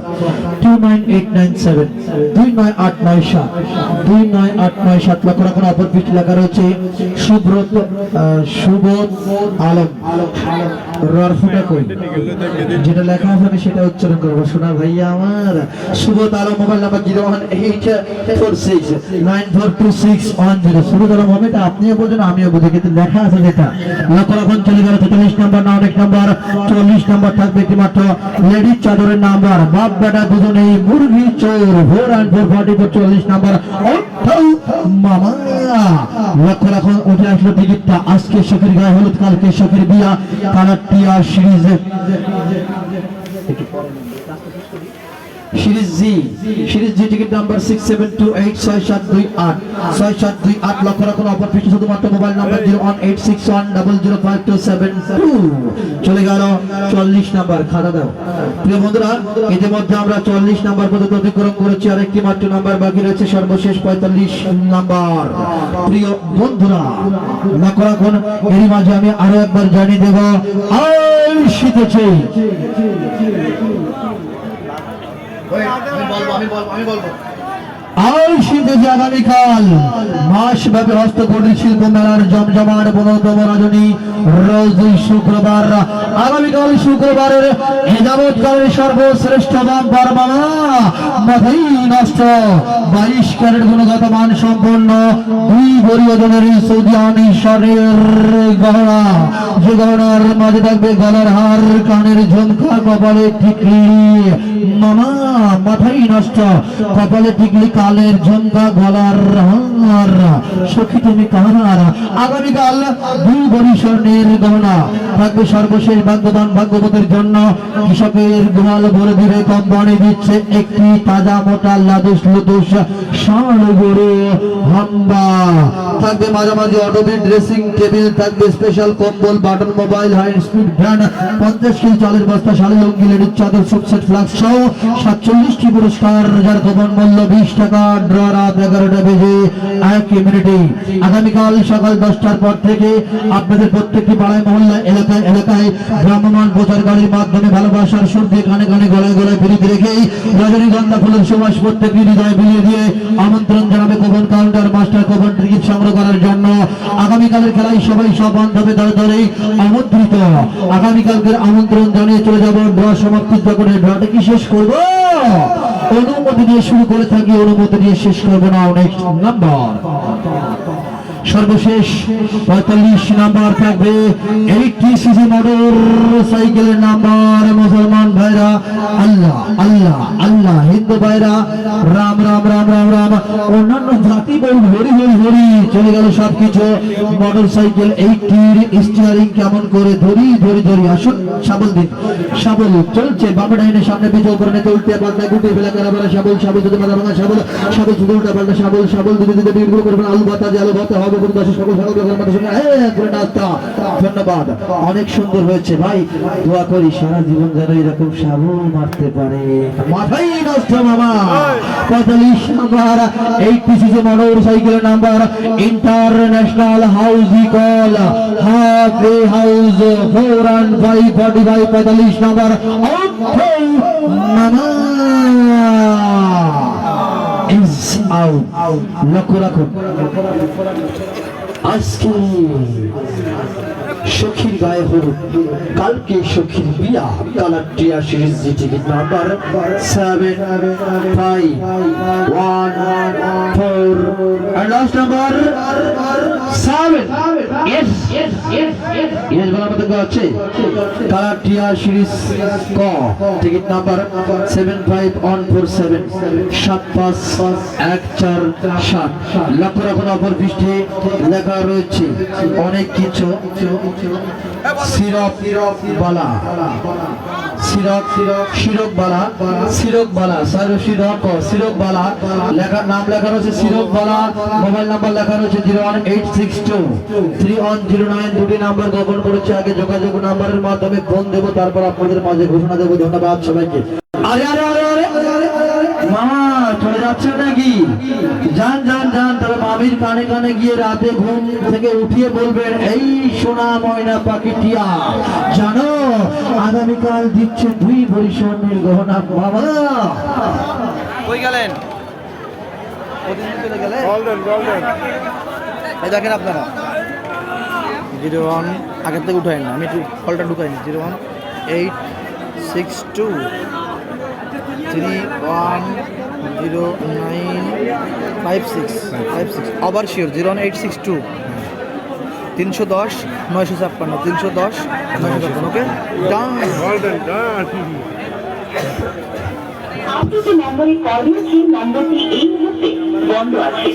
29897 29897 29897। লক্ষ্য রাখুন অপর পৃষ্ঠে লেখা রয়েছে সুব্রত আলম। রফুটা কই যেটা লেখা আছে আমি সেটা উচ্চারণ করবো, শোনা ভাইয়া আমার। Subrata Alam, mobile number 01846942610। সুব্রত আলম হবে এটা আপনিও বোঝেন আমিও বুঝি, কিন্তু লেখা আছে যেটা। লক্ষ্য রাখুন চলে গেল 43 নাম্বার, নাম এক নাম্বার 40 নাম্বার থাকবে একটি মাত্র লেডিস চাদরের নাম্বার, বাপ বেটা দুজনেই মুরগি চোর 444 40 নাম্বার। মামা লক্ষ্য রাখুন উঠে আসলো টিকিটটা, আজকে সখীর গায়ে হলুদ, কালকে সখীর বিয়া, কালার টিয়া series series G ticket number 6728 6728 6728। লক্ষ্য রাখুন অপর পৃষ্ঠে শুধুমাত্র মোবাইল নাম্বার 01861005272। চলে গেল 40 নাম্বার, খাতা দাও প্রিয় বন্ধুরা। ইতিমধ্যে আমরা 40 নাম্বার পর্যন্ত অতিক্রম করেছি, আর একটি মাত্র নাম্বার বাকি রয়েছে, সর্বশেষ 45 নাম্বার। প্রিয় বন্ধুরা লক্ষ্য রাখুন এরই মাঝে আমি আরো একবার জানিয়ে দেব শিখেছি আমি বলবো আগামীকাল মাসব্যাপী হস্তকুটির শিল্প মেলার জমজমাট বনতম রজনী রোজ শুক্রবার, আগামীকাল শুক্রবারের যাবৎকালের সর্বশ্রেষ্ঠ বাম্পার মামা মাথাই নষ্ট 22 ক্যারেট গুণগত মান সম্পন্ন 2 ভরি ওজনের সৌদি আনিসরের গহনা, যে গহনার মাঝে থাকবে গলার হার, কানের ঝুমকা, কপালে টিকলি। মামা মাথাই নষ্ট, কপালে টিকলি, কালের ঝুমকা, গলার হার, সখী তুমি কাহার। আগামীকাল 2 ভরি স্বর্ণের গহনা থাকবে সর্বশেষ ভাগ্যবান ভাগ্যবতীর জন্য। কৃষকের গোয়াল ভরে ধীরে কোম্পানি দিচ্ছে একটি তাজা মোটা লাদুস লুদুস ষাঁড় গরু, হাম্বা থাকবে মাঝামাঝি অটোমেট ড্রেসিং টেবিল থাকবে স্পেশাল কম্বল button mobile high speed fan 50 K G চালের বস্তা শাড়ি লুঙ্গি লেডিস চাদর সুপসেট ফ্লাক্স সহ 47টি পুরস্কার যার কমন মূল্য 20 টাকা ড্র রাত 11টা বেজে 1 মিনিটে আগামীকাল সকাল 10টার পর থেকে আপনাদের প্রত্যেকটি পাড়ায় মহল্লা এলাকায় এলাকায় ভ্রাম্যমাণ প্রচার গাড়ির মাধ্যমে ভালোবাসার সুর দিয়ে কানে কানে গলায় গলায় ফিরিয়ে রেখেই রজনীগন্ধা ফুলের সুবাস প্রত্যেকটি হৃদয় বিলিয়ে দিয়ে আমন্ত্রণ জানাবে coupon counter master coupon ticket সংগ্রহ করার জন্য আগামীকালের খেলায় সবাই সব বান্ধবে ধরে ধরেই আমন্ত্রিত আগামীকালকের আমন্ত্রণ জানিয়ে চলে যাব ড্র সমাপ্তির যখন ড্রটা কি শেষ করবো অনুমতি দিয়ে শুরু করে থাকি অনুমতি দিয়ে শেষ করবো না অনেক নাম্বার সর্বশেষ 45 নাম্বার থাকবে 80 সিসি মোটর সাইকেলের নাম্বার মুসলমান ভাইরা আল্লাহ আল্লাহ আল্লাহ হিন্দু ভাইরা রাম রাম রাম রাম রাম অন্যান্য জাতি বল হরি হরি হরি চলে গেল সবকিছু মোটর সাইকেল 80 স্টিয়ারিং কেমন করে ধরি ধরি ধরি আসুন শাবল দিন শাবল চলছে বামে ডাইনে সামনে পিছনে উপরে নিতে উল্টে পাল্টা গুটে ফেলা কারাবারা শাবল শাবল যদি মাথা ভাঙা শাবল শাবল শুধু উল্টা পাল্টা শাবল শাবল দিতে দিতে বিড়গুলো করে আলু ভাতা যে আলু ভাতা হবে কোন দশে সকল সকল রকমের মাথার সঙ্গে করে নাস্তা ধন্যবাদ অনেক সুন্দর হয়েছে ভাই দোয়া করি সারা জীবন যেন এরকম শাবল মারতে পারে মাথাই নষ্ট মামা 45 নাম্বার 80 সিসি মোটর সাইকেলের number international housie call half a house 4 and 5 45 45 number মামা is out লক্ষ্য রাখুন আজকে সখীর গায়ে হলুদ কালকে সখীর বিয়া কালার টিয়া series G ticket number 75114 and last number 7 yes বলা মতো আছে কালার টিয়া সিরিজ ক টিকিট নাম্বার 75147 7514 লক্ষ্য রাখুন অপর পৃষ্ঠে লেখা রয়েছে অনেক কিছু সিরপ বালা সিরপ সিরপ বালা সিরপ বালা সিরপ বালা লেখার নাম লেখা রয়েছে সিরপ বালা মোবাইল নাম্বার লেখা রয়েছে 01862 3109 দুটি নাম্বার গোপন করেছে আগে যোগাযোগ নাম্বারের মাধ্যমে ফোন দেবো তারপর আপনাদের মাঝে ঘোষণা দেবো ধন্যবাদ সবাইকে আরে আরে আরে আরে মামা চলে যাচ্ছেন নাকি যান যান যান তবে মামির কানে কানে গিয়ে রাতে ঘুম থেকে উঠিয়ে বলবেন এই সোনা ময়না পাখি টিয়া জানো আগামীকাল দিচ্ছে 2 ভরি স্বর্ণের গহনা বাবা কই গেলেন প্রতিদিন চলে গেলে গোল্ডেন এই দেখেন আপনারা 01 আগের থেকে উঠাই না আমি একটু কলটা ঢুকাই নি 01862 310956 আবার শিওর 01862 310 956 310 956 ওকে ডান গোল্ডেন আপনি যে নম্বরে কল দিয়েছেন নম্বরটি এই মুহূর্তে বন্ধ আছে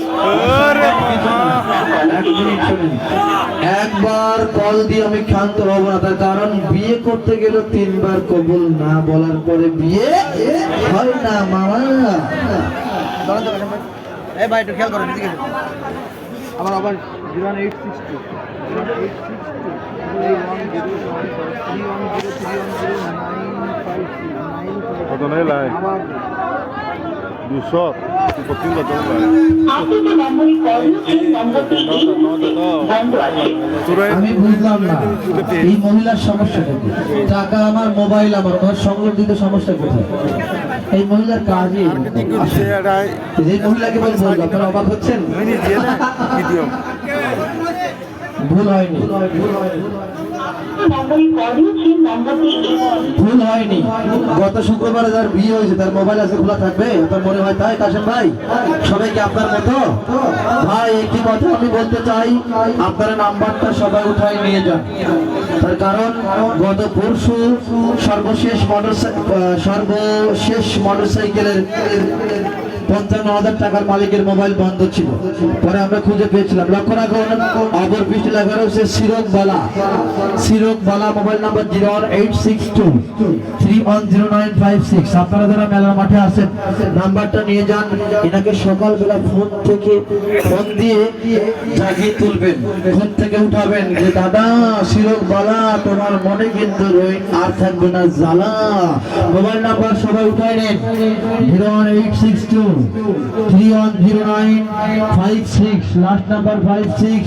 একবার কল দিয়ে আমি ক্ষান্ত হব না তার কারণ বিয়ে করতে গেলে 3 বার কবুল না বলার পরে বিয়ে হয় না মামা এই ভাই একটু খেয়াল করেন দিকে আবার 01862 কত নেই লাই 200 তিন কত লাই আপনি যে নম্বরে কল দিয়েছেন নম্বরটি এই মুহূর্তে বন্ধ আছে আমি বুঝলাম না এই মহিলার সমস্যা কি টাকা আমার মোবাইল আমার ওর সংগঠিত সমস্যা কোথায় এই মহিলার কাজই এই মহিলাকে বলবো আপনারা অবাক হচ্ছেন ভুল হয়নি নম্বরে কল দিয়েছেন নম্বরটি এই ভুল হয়নি গত শুক্রবারে যার বিয়ে হয়েছে তার মোবাইল আছে খোলা থাকবে তার মনে হয় তাই কাশেম ভাই সবাই কি আপনার মতো ভাই একটি কথা আমি বলতে চাই আপনার নাম্বারটা সবাই উঠাই নিয়ে যান তার কারণ গত পরশু সর্বশেষ মোটরসাইকেলের 55,000 টাকার মালিকের মোবাইল বন্ধ ছিল, পরে আমরা খুঁজে পেয়েছিলাম। লক্ষ্য রাখুন, অপর পৃষ্ঠে লেখা রয়েছে সিরক বালা মোবাইল নাম্বার 01862310956। আপনারা যারা মেলার মাঠে আছেন নাম্বারটা নিয়ে যান, এনাকে সকালবেলা ফোন দিয়ে জাগিয়ে তুলবেন, ঘুম থেকে উঠাবেন যে দাদা সিরক বালা তোমার মনে কিন্তু আর থাকবে না জ্বালা। মোবাইল নাম্বার সবাই উঠাই নেন 01862310956, লাস্ট নাম্বার 56।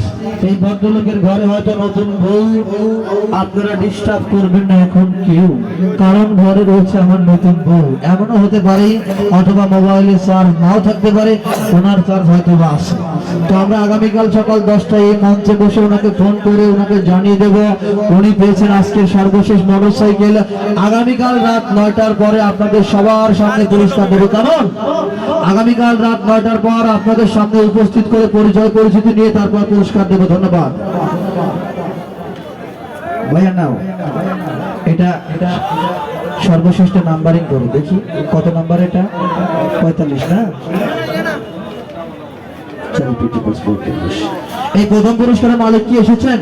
এই ভদ্রলোকের ঘরে হয়তো নতুন বউ, আপনারা ডিস্টার্ব করবেন না এখন কেউ, কারণ ঘরে রয়েছে আমার নতুন বউ। এমনও হতে পারে অথবা মোবাইলে চার্জ নাও থাকতে পারে, ওনার চার্জ হয়তো বা আছে। তো আমরা আগামীকাল সকাল 10টায় এই মঞ্চে বসে ওনাকে ফোন করে ওনাকে জানিয়ে দেব উনি পেয়েছেন আজকের সর্বশেষ মোটরসাইকেল। আগামীকাল রাত 9টার পরে আপনাদের সবার সামনে পুরস্কার দেবো, কারণ আগামীকাল রাত 9টার পর আপনাদের সামনে উপস্থিত করে পরিচয় পরিচিতি নিয়ে তারপর পুরস্কার দেবো। ধন্যবাদ ভাইয়া। নাও এটা সর্বশ্রেষ্ঠ নাম্বারিং করো, দেখি কত নাম্বার এটা, 45 না? এই প্রথম পুরস্কারের মালিক কি এসেছেন?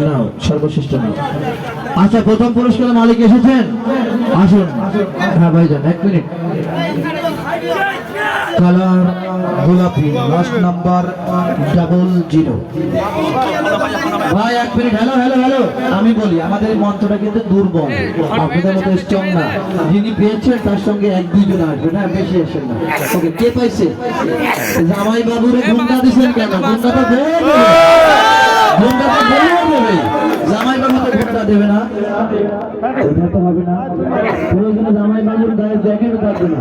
নাও সর্বশ্রেষ্ঠ নাও। আচ্ছা, প্রথম পুরস্কারের মালিক এসেছেন, আসুন। হ্যাঁ ভাইজান, 1 মিনিট। কালার গোলাপি, লাস্ট নাম্বার 00। ভাই 1 মিনিট। হ্যালো হ্যালো হ্যালো, আমি বলি আমাদের এই মঞ্চটা কিন্তু দুর্বল, আপনাদের মতো স্ট্রং না। যিনি পেয়েছেন তার সঙ্গে 1-2 জন আসবে না, বেশি আসেন না। ওকে, কে পাইছে? জামাই বাবুরে ঘুমটা দিচ্ছেন কেন? ঘুমটা তো দেবে, জামাই বাবু তো ঘুমটা দেবে না, ওটা তো হবে না। প্রয়োজনে জামাই বাবুর গায়ে জ্যাকেটও থাকবে না।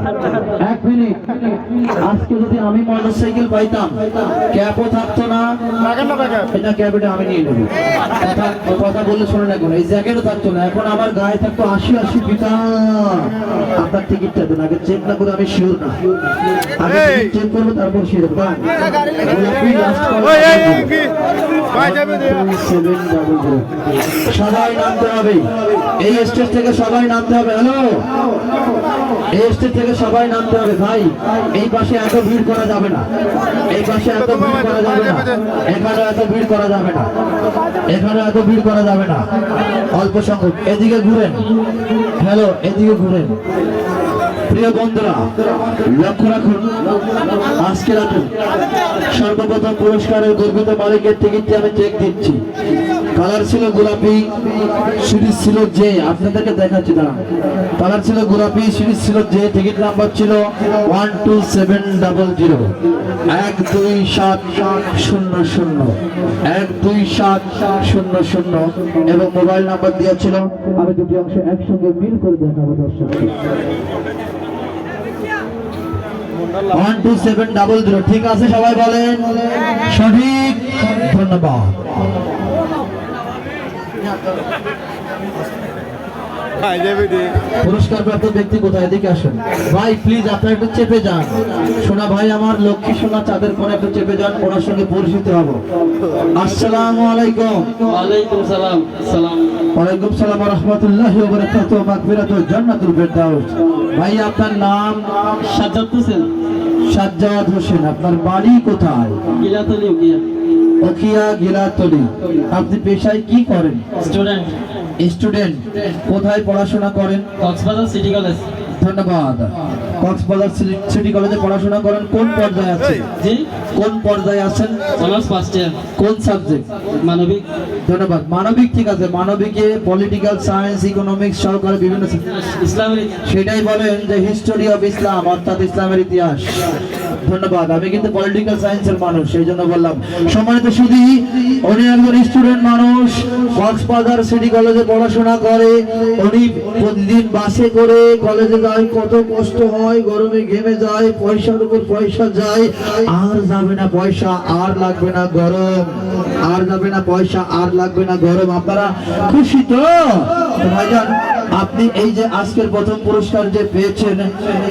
1 মিনিট। আজকে যদি আমি মোটরসাইকেল পাইতাম, ক্যাপও থাকতো না, এটা ক্যাপটা আমি নিয়ে নেবো। কথা বললে শোনে না, কোনো এই জ্যাকেটও থাকতো না, এখন আমার গায়ে থাকতো 80 পিতা। আপনার টিকিটটা দেন, আগে চেক না করে আমি শিওর না, আগে চেক করবো তারপর শিওর। সবাই নামতে হবে, এই স্টেজ থেকে সবাই নামতে হবে। হ্যালো, এই স্টেজ থেকে সবাই নামতে হবে। ভাই এই পাশে এত ভিড় করা যাবে না, এই পাশে এত ভিড় করা যাবে না, এখানে এত ভিড় করা যাবে না, এখানে এত ভিড় করা যাবে না, অল্প সংখ্যক। এদিকে ঘুরেন, হ্যালো এদিকে ঘুরেন। প্রিয় বন্ধুরা লক্ষ্য রাখুন, আজকে রাখুন সর্বপ্রথম পুরস্কারের গর্বিত মালিকের টিকিটটি আমি চেক দিচ্ছি। কালার ছিল গোলাপি, সিরিজ ছিল যে, আপনাদেরকে দেখাচ্ছি দাঁড়ান। কালার ছিল গোলাপি, সিরিজ ছিল যে, টিকিট নাম্বার ছিল 12700 12700 12700 এবং মোবাইল নাম্বার দেওয়া ছিল। আমি দুটি অংশ একসঙ্গে মিল করে দেখাবো দর্শককে। 12700, ঠিক আছে সবাই বলেন সঠিক। ধন্যবাদ। পুরস্কার প্রাপ্ত ব্যক্তি কোথায়? এদিকে আসুন ভাই, প্লিজ আপনারা একটু চেপে যান। সোনা ভাই আমার, লক্ষ্মী সোনা চাঁদের কোণে একটু চেপে যান, ওনার সঙ্গে পরিচিত হবো। আসসালামু আলাইকুম। ওয়ালাইকুম সালাম। ওয়ালাইকুম সালাম ওয়া রাহমাতুল্লাহি ওয়া বারাকাতুহু, মাগফিরাতুল জান্নাতুল ফেরদাউস। ভাই আপনার নাম? সাজ্জাদ হোসেন। সাজ্জাদ হোসেন। আপনার বাড়ি কোথায়? গিলাতলি, ওকিয়া গিলাতলি। আপনি পেশায় কি করেন? স্টুডেন্ট। স্টুডেন্ট। কোথায় পড়াশোনা করেন? Cox's Bazar city college. ধন্যবাদ। কক্সবাজার সিটি কলেজে পড়াশোনা করেন। কোন পর্যায়ে আছেন? জি, কোন পর্যায়ে আছেন? Honours first year. কোন সাবজেক্ট? মানবিক। ধন্যবাদ। মানবিক, ঠিক আছে। মানবিকে পলিটিক্যাল সায়েন্স, ইকোনমিক্স সহকারে বিভিন্ন, ইসলামের। সেটাই বলেন যে হিস্টোরি অফ ইসলাম, অর্থাৎ ইসলামের ইতিহাস। ধন্যবাদ। আমি কিন্তু পলিটিক্যাল সায়েন্সের মানুষ, সেই জন্য বললাম। সম্মানিত সুধী, উনি একজন স্টুডেন্ট মানুষ, কক্সবাজার সিটি কলেজে পড়াশোনা করে। উনি প্রতিদিন বাসে করে কলেজে যায়, কত কষ্ট হয়, গরমে ঘেমে যায়, পয়সার উপর পয়সা যায়। আর যাবে না পয়সা, আর লাগবে না গরম, আর যাবে না পয়সা, আর লাগবে না গরম। আপনারা খুশি তো ভাইজান? আপনি এই যে আজকের প্রথম পুরস্কার যে পেয়েছেন,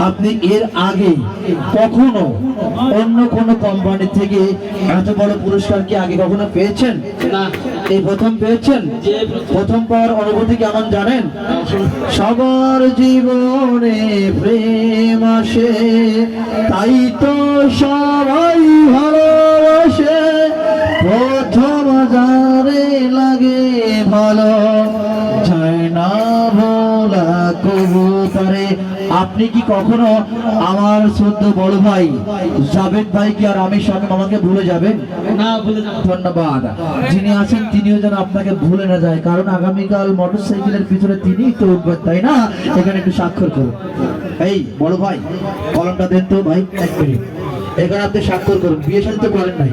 আপনি এর আগে কখনো অন্য কোনো কোম্পানি থেকে এত বড় পুরস্কার কি আগে কখনো পেয়েছেন? না। এই প্রথম পেয়েছেন। যে প্রথম পাওয়ার অনুভূতি কেমন জানেন? সবার জীবনে প্রেম আসে, তাই তো সবাই ভালোবাসে, প্রথম যারে লাগে ভালো যায় না ভোলা কবুতরে। আপনি কি কখনো আমার সদ্য বড় ভাই জাবেদ ভাইকে আর আমি সঙ্গে আমাকে ভুলে যাবেন? না, বলে যাবো। ধন্যবাদ। যিনি আছেন তিনিও যেন আপনাকে ভুলে না যায়, কারণ আগামীকাল মোটরসাইকেলের পিছনে তিনিই তো উঠবেন, তাই না? এখানে একটু স্বাক্ষর করুন। এই বড় ভাই, কলমটা দেন তো ভাই, এক মিনিট। এখানে আপনি স্বাক্ষর করুন। বিয়ে শাদী তো করেন নাই।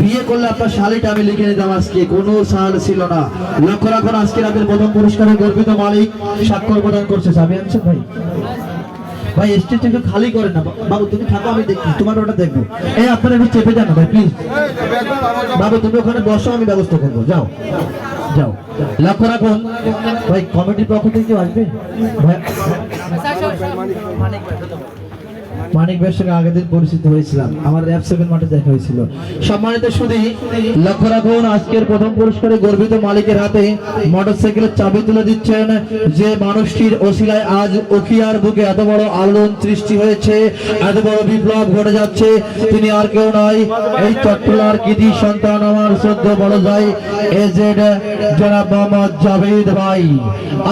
বিয়ে করলে আপনার শালিটা আমি লিখে নিতাম, আজকে কোনো সাল ছিল না। লক্ষ্য রাখুন, আজকে রাতের প্রথম পুরস্কারের গর্বিত মালিক স্বাক্ষর প্রদান করছে। চাবি আনছেন ভাই? ভাই স্টেজটা একটু খালি করে না বাবু, তুমি থাকো, আমি দেখি তোমার ওটা দেখবো। এই আপনারা একটু চেপে যান না ভাই, প্লিজ। বাবু তুমি ওখানে বসো, আমি ব্যবস্থা করবো, যাও যাও। লক্ষ্য রাখুন ভাই, কমিটির পক্ষ থেকে কেউ আসবে? ভাই মানিক ভাইয়ের সঙ্গে আগের দিন পরিচিত হয়েছিলাম, আমার র্যাপ 7 মাঠে দেখা হয়েছিল। সম্মানিত শুধু লক্ষ্য রাখুন, আজকের প্রথম পুরস্কারে গর্বিত মালিকের হাতে মোটরসাইকেলের চাবি তুলে দিচ্ছেন যে মানুষটির ওসিলায় আজ উখিয়ার বুকে এত বড় আলোড়ন সৃষ্টি হয়েছে, এত বড় বিপ্লব ঘটে যাচ্ছে। তিনি আর কেউ নয়, এই চট্টলার কৃতি সন্তান, আমার শ্রদ্ধ বড় ভাই এজেড জনাব মোহাম্মদ জাভেদ ভাই।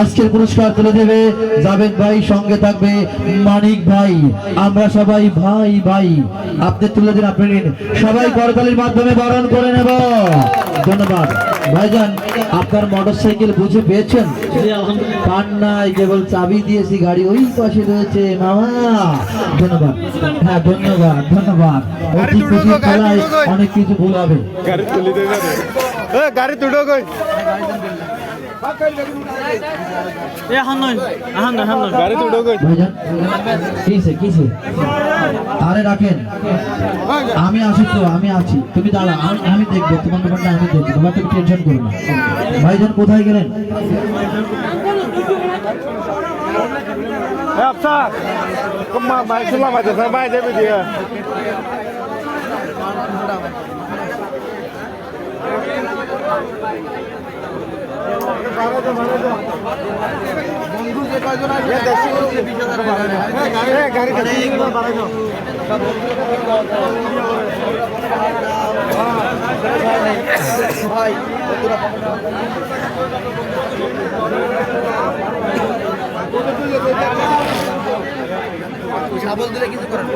আজকের পুরস্কার তুলে দেবে জাভেদ ভাই, সঙ্গে থাকবে মানিক ভাই। আমরা সবাই ভাই ভাই। আপনি তুলে দিন, আপনি নিন, সবাই করতালির মাধ্যমে বরণ করে নেব। ধন্যবাদ ভাইজান। আপনার মোটরসাইকেল বুঝে পেয়েছেন? জি, আলহামদুলিল্লাহ। পান নাই, কেবল চাবি দিয়েছি, গাড়ি ওই পাশে রয়েছে মামা। ধন্যবাদ। হ্যাঁ ধন্যবাদ ধন্যবাদ। অতি খুশি খেলায় অনেক কিছু ভুল হবে। গাড়ি তুলি দেবে গাড়ি তুটো কই গাড়ি তুটো কই ভাইজান কিসে কিসে? আরে রাখেন, আমি আছি তো, আমি আছি, তুমি দাঁড়া, আমি দেখবো তোমার ব্যাপারটা, আমি দেখবো, তোমার তুমি টেনশন করো না। ভাইজান কোথায় গেলেন? আচ্ছা কম্মা মাই সুলা মাঝে সবাই যাবে দিয়া বন্ধু যে কয়জন আসবে 20,000 গাড়ি ভাই সাবল দিলে কিছু করেন